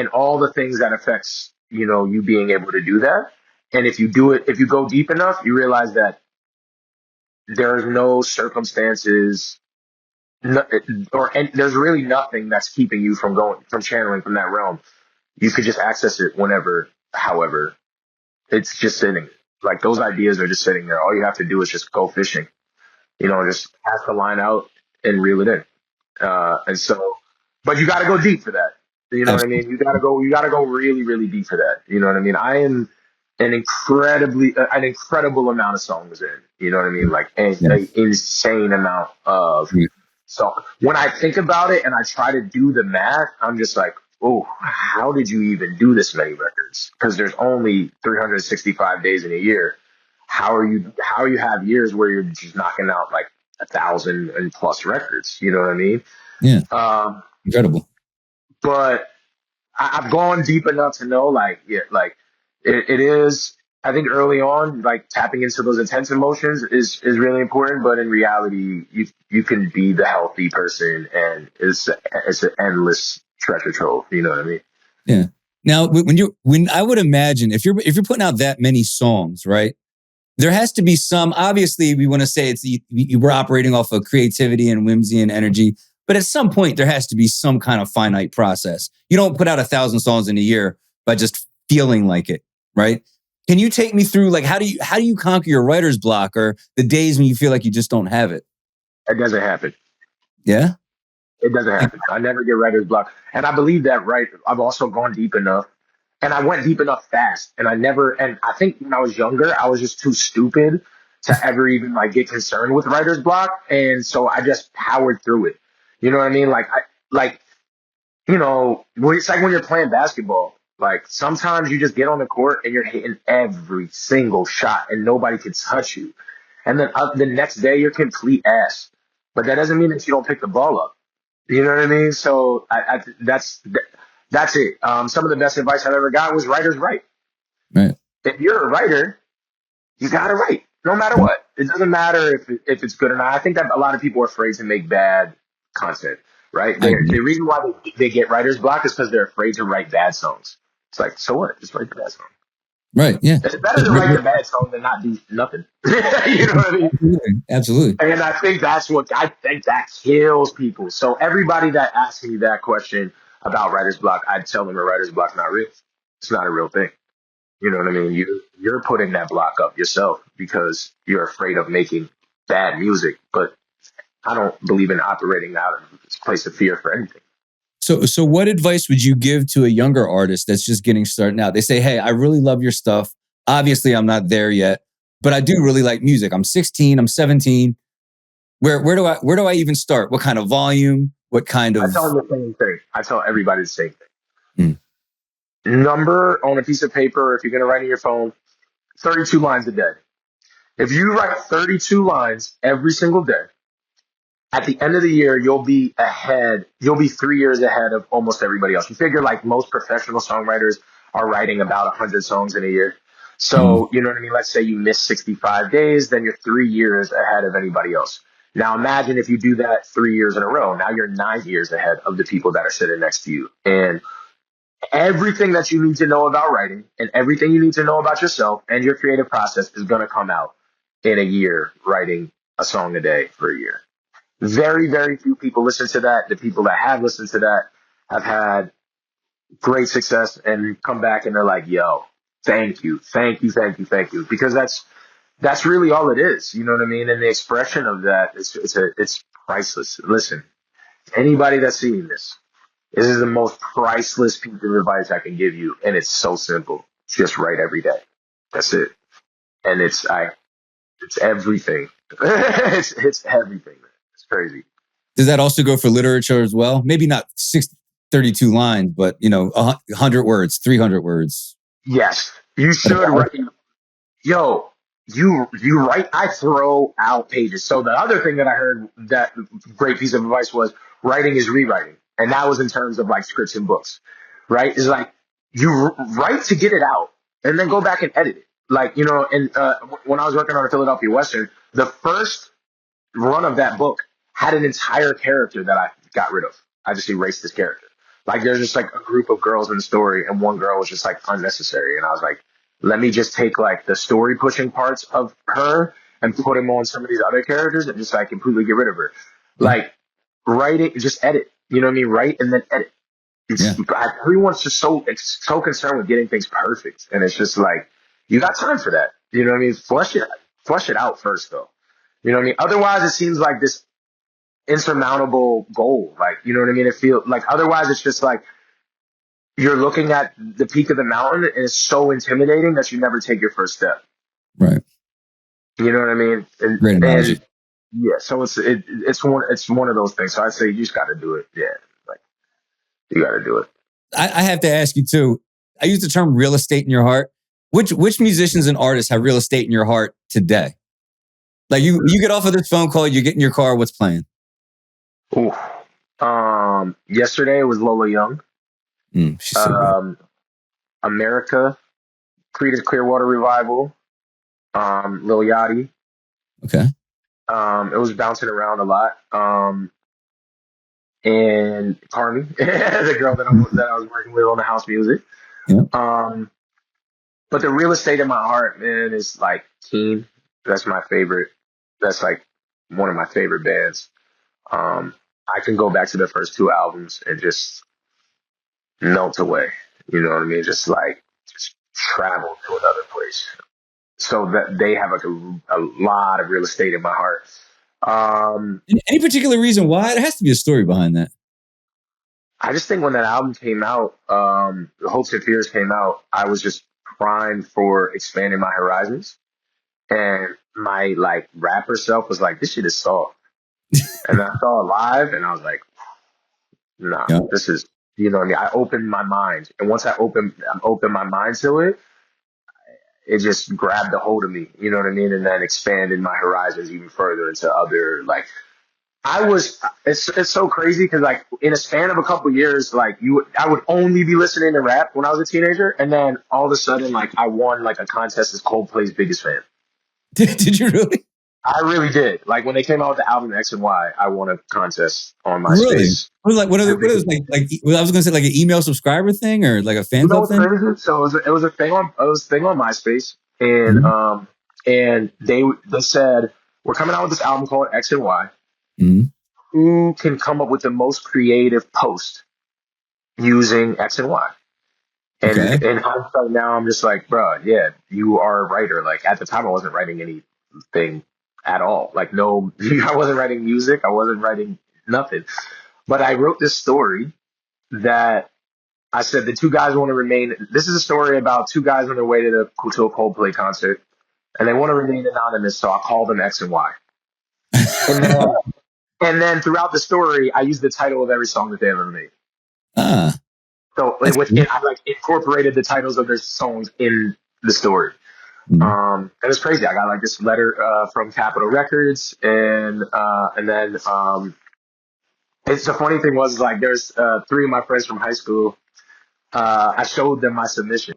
[SPEAKER 1] all the things that affects you being able to do that. And if you go deep enough, you realize that there's no circumstances, no, and there's really nothing that's keeping you from channeling from that realm. You could just access it whenever, however. It's just sitting, like those ideas are just sitting there. All you have to do is just go fishing, just cast the line out and reel it in. And so, but you got to go deep for that. You know what I
[SPEAKER 2] Absolutely.
[SPEAKER 1] mean? You got to go really, really deep for that. You know what I mean? I am an incredible amount of songs in, you know what I mean? Like an insane amount of songs. When I think about it and I try to do the math, I'm just like, oh, how did you even do this many records? Because there's only 365 days in a year. How you have years where you're just knocking out like 1,000 and plus records? You know what I mean?
[SPEAKER 2] Yeah.
[SPEAKER 1] Um,
[SPEAKER 2] Incredible.
[SPEAKER 1] but I've gone deep enough to know, like, yeah, like it is. I think early on, like tapping into those intense emotions is really important. But in reality, you can be the healthy person, and it's an endless treasure trove. You know what I mean?
[SPEAKER 2] Yeah. Now, when I would imagine if you're putting out that many songs, right? There has to be some. Obviously, we want to say we're operating off of creativity and whimsy and energy, but at some point there has to be some kind of finite process. You don't put out 1,000 songs in a year by just feeling like it, right? Can you take me through like how do you conquer your writer's block or the days when you feel like you just don't have it?
[SPEAKER 1] It doesn't happen.
[SPEAKER 2] Yeah,
[SPEAKER 1] It doesn't happen. I never get writer's block, and I believe that. Right. I've also gone deep enough. And I went deep enough fast, and I think when I was younger, I was just too stupid to ever even like get concerned with writer's block. And so I just powered through it. You know what I mean? It's like when you're playing basketball, like sometimes you just get on the court and you're hitting every single shot and nobody can touch you. And then the next day you're complete ass, but that doesn't mean that you don't pick the ball up. You know what I mean? So that's it. Some of the best advice I've ever got was writers write.
[SPEAKER 2] right.
[SPEAKER 1] If you're a writer, you gotta write, no matter what. It doesn't matter if it's good or not. I think that a lot of people are afraid to make bad content. right? The reason why they get writer's block is because they're afraid to write bad songs. It's like, so what? Just write the bad song.
[SPEAKER 2] Right. Yeah.
[SPEAKER 1] It's better to write the bad song than not do nothing. You know what I mean?
[SPEAKER 2] Absolutely.
[SPEAKER 1] And I think that kills people. So everybody that asks me that question about writer's block, I'd tell them a writer's block's not real. It's not a real thing. You know what I mean? You're putting that block up yourself because you're afraid of making bad music. But I don't believe in operating out of a place of fear for anything.
[SPEAKER 2] So what advice would you give to a younger artist that's just getting started out? They say, hey, I really love your stuff. Obviously, I'm not there yet, but I do really like music. I'm 16, I'm 17. Where do I even start? What kind of volume? What kind of...
[SPEAKER 1] I tell them the same thing. I tell everybody the same thing. Number on a piece of paper, if you're going to write in your phone, 32 lines a day. If you write 32 lines every single day, at the end of the year, you'll be 3 years ahead of almost everybody else. You figure like most professional songwriters are writing about 100 songs in a year. So, you know what I mean? Let's say you miss 65 days, then you're 3 years ahead of anybody else. Now imagine if you do that 3 years in a row. Now you're 9 years ahead of the people that are sitting next to you. And everything that you need to know about writing and everything you need to know about yourself and your creative process is going to come out in a year, writing a song a day for a year. Very, very few people listen to that. The people that have listened to that have had great success and come back and they're like, yo, thank you. Because that's really all it is. You know what I mean? And the expression of that it's priceless. Listen, anybody that's seeing this is the most priceless piece of advice I can give you. And it's so simple. Just write every day. That's it. And it's everything. it's everything. It's crazy.
[SPEAKER 2] Does that also go for literature as well? Maybe not 32 lines, but 100 words, 300 words.
[SPEAKER 1] Yes, you should write. Yo, you write. I throw out pages. So the other thing that I heard, that great piece of advice, was writing is rewriting, and that was in terms of like scripts and books. Right? Is like you write to get it out, and then go back and edit it. Like, and when I was working on a Philadelphia Western, the first run of that book had an entire character that I got rid of. I just erased this character. Like, there's just like a group of girls in the story, and one girl was just like unnecessary. And I was like, let me just take like the story pushing parts of her and put them on some of these other characters and just like completely get rid of her. Like, write it, just edit. You know what I mean? Write and then edit. Everyone's just so concerned with getting things perfect, and it's just like, you got time for that. You know what I mean? Flush it out first, though. You know what I mean? Otherwise, it seems like this insurmountable goal. Like, you know what I mean? It feels like, otherwise it's just like you're looking at the peak of the mountain and it's so intimidating that you never take your first step.
[SPEAKER 2] Right.
[SPEAKER 1] You know what I mean?
[SPEAKER 2] Great analogy.
[SPEAKER 1] Yeah. So it's one of those things. So I say you just got to do it. Yeah. Like, you got to do it.
[SPEAKER 2] I have to ask you too. I use the term real estate in your heart. Which musicians and artists have real estate in your heart today? Like, you get off of this phone call, you get in your car, what's playing?
[SPEAKER 1] Ooh. Yesterday was Lola Young.
[SPEAKER 2] She's so good.
[SPEAKER 1] America, Creedence Clearwater Revival, Lil Yachty.
[SPEAKER 2] Okay.
[SPEAKER 1] It was bouncing around a lot. And Carmi, the girl that I was working with on the house music.
[SPEAKER 2] Yeah.
[SPEAKER 1] But the real estate in my heart, man, is like Keen. That's my favorite. That's like one of my favorite bands. I can go back to the first two albums and just melt away. You know what I mean? Just travel to another place. So that they have like a lot of real estate in my heart.
[SPEAKER 2] Any particular reason why? There has to be a story behind that.
[SPEAKER 1] I just think when that album came out, the Hopes and Fears came out, I was just primed for expanding my horizons. And my like rapper self was like, this shit is soft. And I saw it live and I was like, nah, This is, you know what I mean? I opened my mind. And once I opened my mind to it, it just grabbed a hold of me, you know what I mean? And then expanded my horizons even further into other, like, it's so crazy because like in a span of a couple years, like I would only be listening to rap when I was a teenager. And then all of a sudden, like I won like a contest as Coldplay's biggest fan.
[SPEAKER 2] Did you really?
[SPEAKER 1] I really did. Like when they came out with the album X and Y, I won a contest on
[SPEAKER 2] Really?
[SPEAKER 1] MySpace.
[SPEAKER 2] What is like what
[SPEAKER 1] I
[SPEAKER 2] are what
[SPEAKER 1] really
[SPEAKER 2] is
[SPEAKER 1] did.
[SPEAKER 2] like well, I was gonna say like an email subscriber thing or like a fan
[SPEAKER 1] You know
[SPEAKER 2] club
[SPEAKER 1] what's
[SPEAKER 2] thing?
[SPEAKER 1] crazy? So it was a thing on MySpace, and
[SPEAKER 2] Mm-hmm.
[SPEAKER 1] they said we're coming out with this album called X and Y.
[SPEAKER 2] Mm-hmm.
[SPEAKER 1] Who can come up with the most creative post using X and Y? And
[SPEAKER 2] Okay.
[SPEAKER 1] in hindsight now, I'm just like, bro, yeah, you are a writer. Like at the time, I wasn't writing anything at all. Like no, I wasn't writing music. I wasn't writing nothing. But I wrote this story that I said the two guys want to remain. This is a story about two guys on their way to a Coldplay concert, and they want to remain anonymous. So I call them X and Y. And then throughout the story, I use the title of every song that they ever made.
[SPEAKER 2] Ah,
[SPEAKER 1] So
[SPEAKER 2] that's cool.
[SPEAKER 1] I like incorporated the titles of their songs in the story.
[SPEAKER 2] Mm-hmm.
[SPEAKER 1] And it's crazy. I got like this letter from Capitol Records, and then it's the funny thing was like there's three of my friends from high school. I showed them my submission,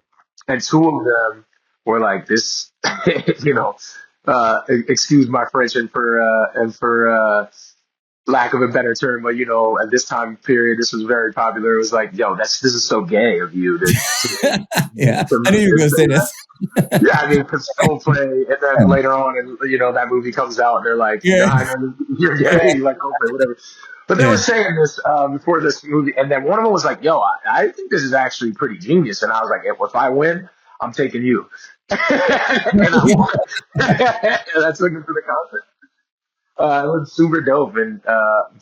[SPEAKER 1] and two of them were like, "This, you know, excuse my French and for lack of a better term, but you know, at this time period, this was very popular. It was like, yo, this is so gay of you
[SPEAKER 2] Yeah,
[SPEAKER 1] to
[SPEAKER 2] I knew
[SPEAKER 1] make
[SPEAKER 2] you were
[SPEAKER 1] this
[SPEAKER 2] gonna say
[SPEAKER 1] thing.
[SPEAKER 2] this.
[SPEAKER 1] Yeah, I mean, because Coldplay, and then later on, and you know, that movie comes out, and they're like,
[SPEAKER 2] Yeah,
[SPEAKER 1] I know you're
[SPEAKER 2] yeah,
[SPEAKER 1] gay, like Coldplay, whatever. But they were
[SPEAKER 2] yeah.
[SPEAKER 1] saying this before this movie, and then one of them was like, "Yo, I think this is actually pretty genius." And I was like, "If I win, I'm taking you." And I
[SPEAKER 2] Yeah.
[SPEAKER 1] won. And I took him to the concert. It was super dope, and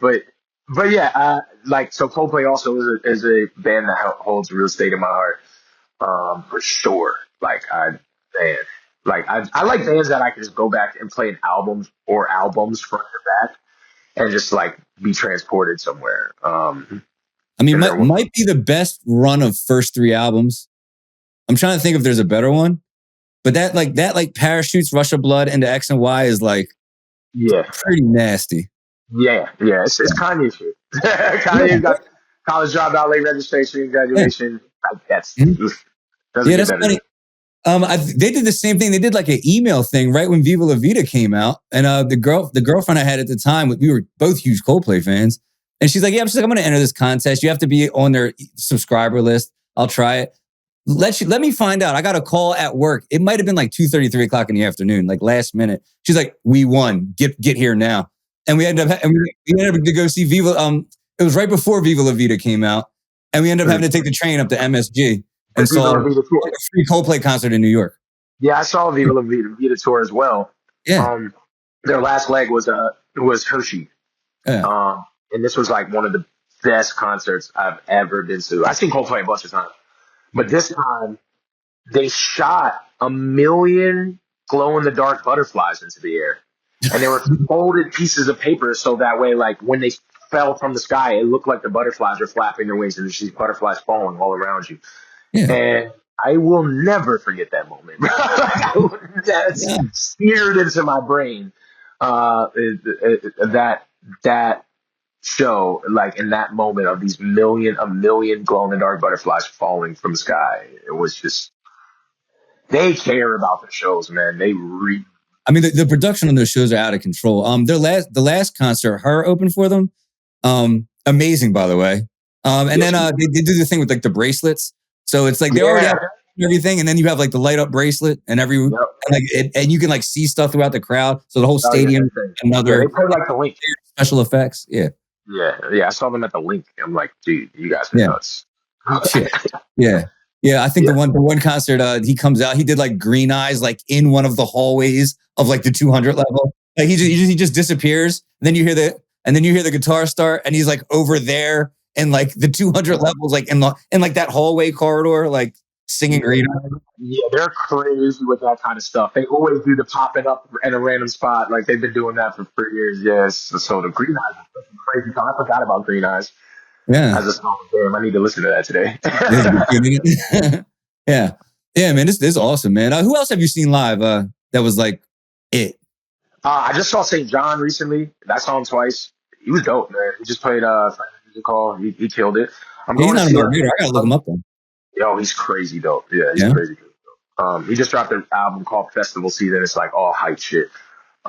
[SPEAKER 1] but yeah, like so, Coldplay also is a band that holds real estate in my heart, for sure. Like man, like I like bands that I can just go back and play an albums front to back and just like be transported somewhere.
[SPEAKER 2] I mean,
[SPEAKER 1] And they're
[SPEAKER 2] might be the best run of first three albums. I'm trying to think if there's a better one, but that parachutes Rush of Blood into X and Y is like
[SPEAKER 1] yeah,
[SPEAKER 2] pretty nasty.
[SPEAKER 1] yeah. It's Kanye shit. Kanye's
[SPEAKER 2] Yeah,
[SPEAKER 1] got college dropout, late registration,
[SPEAKER 2] yeah.
[SPEAKER 1] graduation. Like that's
[SPEAKER 2] Mhm.
[SPEAKER 1] doesn't
[SPEAKER 2] Yeah,
[SPEAKER 1] get
[SPEAKER 2] that's
[SPEAKER 1] better than
[SPEAKER 2] funny. They did the same thing. They did like an email thing right when Viva La Vida came out, and the girlfriend I had at the time, we were both huge Coldplay fans, and she's like, "Yeah, I'm going to enter this contest. You have to be on their subscriber list. I'll try it. Let me find out." I got a call at work. It might have been like 2:30, 3 o'clock in the afternoon, like last minute. She's like, "We won. Get here now." And we ended up to go see Viva. It was right before Viva La Vida came out, and we ended up
[SPEAKER 1] that.
[SPEAKER 2] having to take the train up to MSG
[SPEAKER 1] The
[SPEAKER 2] and
[SPEAKER 1] Viva
[SPEAKER 2] saw
[SPEAKER 1] La Vida tour.
[SPEAKER 2] a free Coldplay concert in New York.
[SPEAKER 1] Yeah, I saw Viva La Vida tour as well.
[SPEAKER 2] Yeah,
[SPEAKER 1] Um, their last leg was Hershey.
[SPEAKER 2] yeah.
[SPEAKER 1] And this was like one of the best concerts I've ever been to. I've seen Coldplay a bunch of times, but this time they shot a million glow in the dark butterflies into the air, and they were folded pieces of paper so that way, like when they fell from the sky, it looked like the butterflies were flapping their wings, and there's these butterflies falling all around you.
[SPEAKER 2] Yeah.
[SPEAKER 1] And I will never forget that moment. That's
[SPEAKER 2] Yeah.
[SPEAKER 1] seared into my brain. That that show, like in that moment of a million glow in the dark butterflies falling from the sky. It was just they care about the shows, man.
[SPEAKER 2] I mean, the production on those shows are out of control. The last concert, her opened for them. Amazing, by the way. And then
[SPEAKER 1] Yes,
[SPEAKER 2] they do the thing with like the bracelets. So it's like they already
[SPEAKER 1] yeah,
[SPEAKER 2] have everything, and then you have like the light up bracelet and
[SPEAKER 1] yep.
[SPEAKER 2] like and you can like see stuff throughout the crowd. So the whole
[SPEAKER 1] Oh yeah,
[SPEAKER 2] stadium,
[SPEAKER 1] yeah. They
[SPEAKER 2] another
[SPEAKER 1] play like the Link.
[SPEAKER 2] special effects. Yeah,
[SPEAKER 1] Yeah. I saw them at the Link. I'm like, dude, you guys are
[SPEAKER 2] yeah.
[SPEAKER 1] nuts.
[SPEAKER 2] Yeah, yeah, yeah. I think
[SPEAKER 1] Yeah.
[SPEAKER 2] the one concert he comes out, he did like green eyes like in one of the hallways of like the 200 level. Like he just disappears. And then you hear the guitar start, and he's like over there in like the 200 levels, like in like that hallway corridor, like singing green eyes.
[SPEAKER 1] Yeah, they're crazy with that kind of stuff. They always do the popping up in a random spot. Like they've been doing that for years. Yes. So the Green Eyes is such a crazy song. I forgot about Green Eyes
[SPEAKER 2] Yeah,
[SPEAKER 1] as a song. Damn, I need to listen to that today.
[SPEAKER 2] this is a good feeling. Yeah, yeah, man. This is awesome, man. Who else have you seen live? That was like it.
[SPEAKER 1] I just saw St. John recently. I saw him twice. He was dope, man. He just played Music Hall. He killed it. I'm
[SPEAKER 2] Yeah, he's
[SPEAKER 1] going to
[SPEAKER 2] not a
[SPEAKER 1] see
[SPEAKER 2] marinator. I gotta look him up then.
[SPEAKER 1] Yo, he's crazy dope. Yeah, he's
[SPEAKER 2] Yeah.
[SPEAKER 1] crazy dope. He just dropped an album called Festival Season. It's like all hype shit.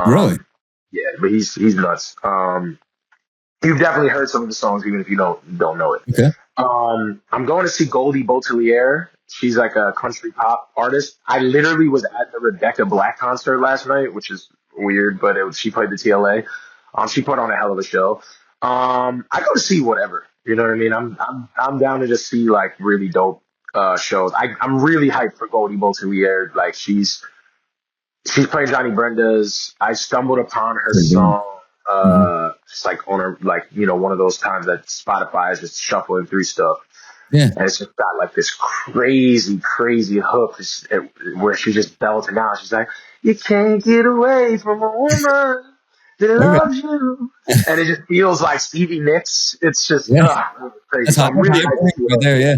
[SPEAKER 2] Really?
[SPEAKER 1] Yeah, but he's nuts. You've definitely heard some of the songs, even if you don't know it.
[SPEAKER 2] Okay.
[SPEAKER 1] I'm going to see Goldie Botelier. She's like a country pop artist. I literally was at the Rebecca Black concert last night, which is weird, but she played the TLA. She put on a hell of a show. I go to see whatever. You know what I mean? I'm down to just see like really dope shows. I'm really hyped for Goldie Botelier. Like she's playing Johnny Brenda's. I stumbled upon her song, just like on her, like, one of those times that Spotify is just shuffling through stuff.
[SPEAKER 2] Yeah.
[SPEAKER 1] And it's just got like this crazy, crazy hook where she's just belting out. She's like, you can't get away from a woman that loves you. And it just feels like Stevie Nicks. It's just crazy.
[SPEAKER 2] That's
[SPEAKER 1] So I'm really
[SPEAKER 2] high
[SPEAKER 1] hyped to see
[SPEAKER 2] right there. Yeah.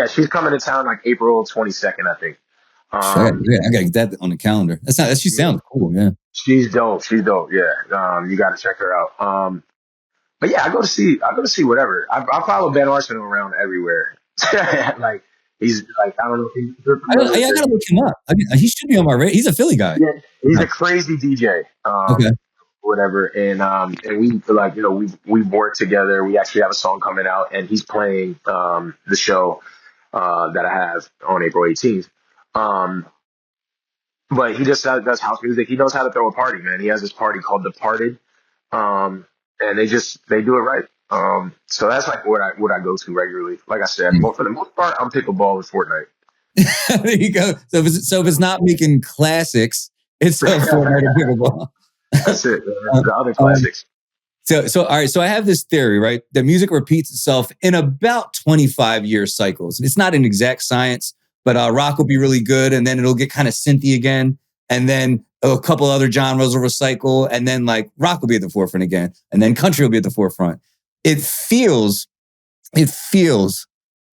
[SPEAKER 1] She's coming to town like April 22nd, I think.
[SPEAKER 2] I gotta get that on the calendar. She sounds cool. Yeah.
[SPEAKER 1] She's dope. Yeah. You got to check her out. But yeah, I go to see whatever. I follow Ben Arsenault around everywhere. Like he's like, I don't know if he's
[SPEAKER 2] I gotta look him up. He should be on my radar. He's a Philly guy.
[SPEAKER 1] Yeah, he's a crazy DJ.
[SPEAKER 2] Okay.
[SPEAKER 1] Whatever. And we like, we've worked together. We actually have a song coming out, and he's playing the show that I have on April 18th. But he just does house music. He knows how to throw a party, man. He has this party called Departed. And they do it right. So that's like what I go to regularly. Like I said, for the most part, I'm pickleball with Fortnite.
[SPEAKER 2] There you go. So if it's not making classics, it's Fortnite and pickleball.
[SPEAKER 1] That's it. The other classics.
[SPEAKER 2] So all right. So I have this theory, right? That music repeats itself in about 25-year cycles. It's not an exact science, but rock will be really good, and then it'll get kind of synthy again, and then a couple other genres will recycle, and then like rock will be at the forefront again, and then country will be at the forefront. It feels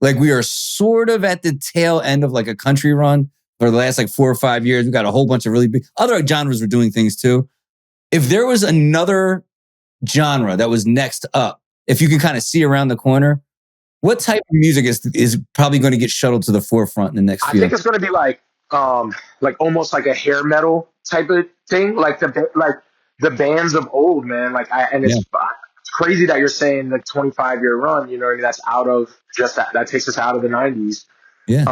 [SPEAKER 2] like we are sort of at the tail end of like a country run for the last like 4 or 5 years. We got a whole bunch of really big other genres were doing things too. If there was another genre that was next up, if you can kind of see around the corner, what type of music is probably going to get shuttled to the forefront in the next few?
[SPEAKER 1] I think it's going to be like almost like a hair metal type of thing, like the bands of old, man. It's crazy that you're saying the 25-year run. You know what I mean? That's out of just that takes us out of the 90s.
[SPEAKER 2] Yeah.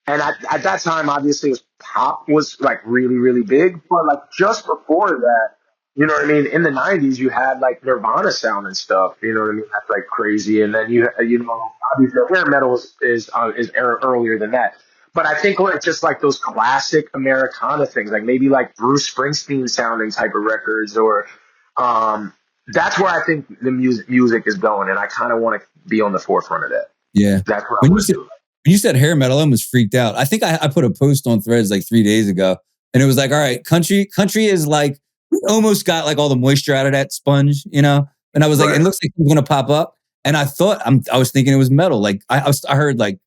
[SPEAKER 1] And at that time, obviously, pop was like really, really big. But like just before that, you know what I mean? In the 90s, you had like Nirvana sound and stuff. You know what I mean? That's like crazy. And then obviously, hair metal is earlier than that. But I think like just like those classic Americana things, like maybe like Bruce Springsteen sounding type of records, or that's where I think the music is going, and I kind of want to be on the forefront of that.
[SPEAKER 2] Yeah,
[SPEAKER 1] that's what I want to do.
[SPEAKER 2] When you said hair metal, I almost freaked out. I think I put a post on Threads like 3 days ago, and it was like, all right, country is like, we almost got like all the moisture out of that sponge, you know? And I was like, it looks like it's going to pop up. And I thought, I was thinking it was metal. Like I heard like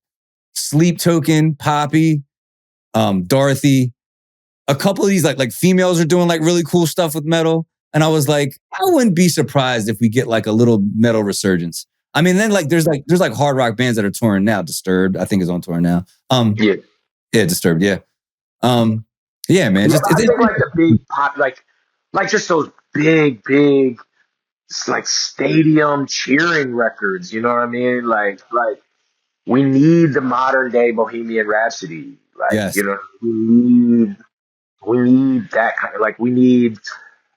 [SPEAKER 2] Sleep Token, Poppy, Dorothy, a couple of these like females are doing like really cool stuff with metal. And I was like, I wouldn't be surprised if we get like a little metal resurgence. I mean, then like there's like hard rock bands that are touring now. Disturbed, I think, is on tour now. Yeah, Disturbed, yeah. Yeah, man.
[SPEAKER 1] I think like the big pop, like just those big like stadium cheering records. You know what I mean? Like we need the modern day Bohemian Rhapsody. Like,
[SPEAKER 2] yes.
[SPEAKER 1] You know, we need that kind of, like, we need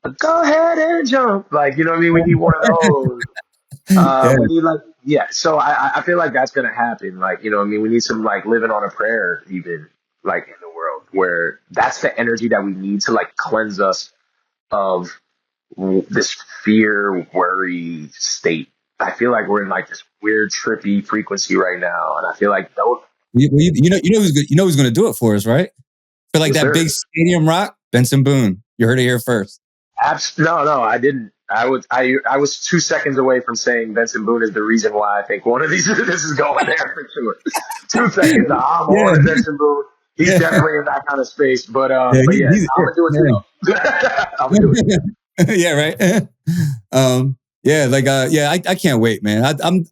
[SPEAKER 1] a go ahead and jump. Like, you know what I mean? We need one of those. We need so I feel like that's gonna happen. Like, you know what I mean? We need some like living on a prayer, even like in the world, where that's the energy that we need to like cleanse us of this fear, worry state. I feel like we're in like this weird trippy frequency right now, and I feel like
[SPEAKER 2] you know who's going to do it for us, right? For like that big stadium rock, Benson Boone. You heard it here first.
[SPEAKER 1] No, I didn't. I was 2 seconds away from saying Benson Boone is the reason why I think one of these this is going there for sure. 2 seconds. I'm on Benson Boone. He's definitely in that kind of space, but I'm gonna do it too. I'm gonna do it.
[SPEAKER 2] Yeah, right. I can't wait, man.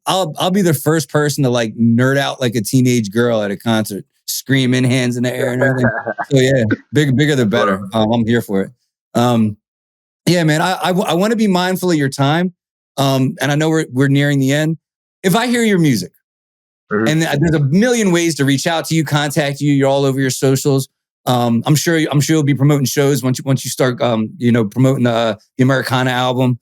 [SPEAKER 2] I'll be the first person to like nerd out like a teenage girl at a concert. screaming, hands in the air and everything. So yeah, bigger the better. I'm here for it. Yeah, man, I want to be mindful of your time. And I know we're nearing the end. If I hear your music, and there's a million ways to reach out to you, contact you. You're all over your socials. I'm sure you'll be promoting shows once you start, promoting the Americana album.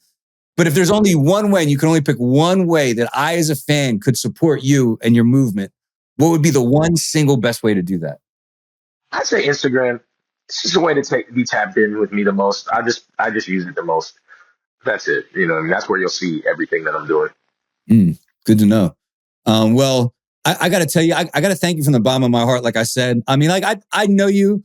[SPEAKER 2] But if there's only one way, and you can only pick one way that I, as a fan, could support you and your movement, what would be the one single best way to do that?
[SPEAKER 1] I'd say Instagram. It's just a way to be tapped in with me the most. I just use it the most. That's it. And that's where you'll see everything that I'm doing.
[SPEAKER 2] Good to know. Well, I got to tell you, I got to thank you from the bottom of my heart. Like I said, I mean, like I know you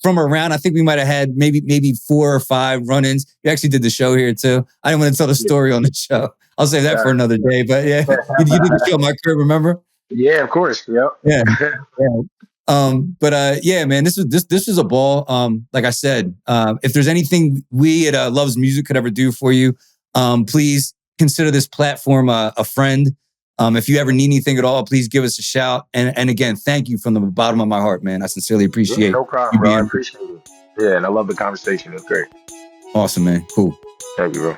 [SPEAKER 2] from around. I think we might have had maybe 4 or 5 run-ins. You actually did the show here too. I didn't want to tell the story on the show. I'll save that for another day. But yeah, you did the show at my crib, remember?
[SPEAKER 1] Yeah, of course. Yep.
[SPEAKER 2] Yeah. Yeah, man, this was a ball. Like I said, if there's anything we at Loves Music could ever do for you, please consider this platform a friend. If you ever need anything at all, please give us a shout. And again, thank you from the bottom of my heart, man. I sincerely appreciate it.
[SPEAKER 1] No problem, bro. I appreciate it. Yeah, and I love the conversation. It's great.
[SPEAKER 2] Awesome, man. Cool.
[SPEAKER 1] Thank you, bro.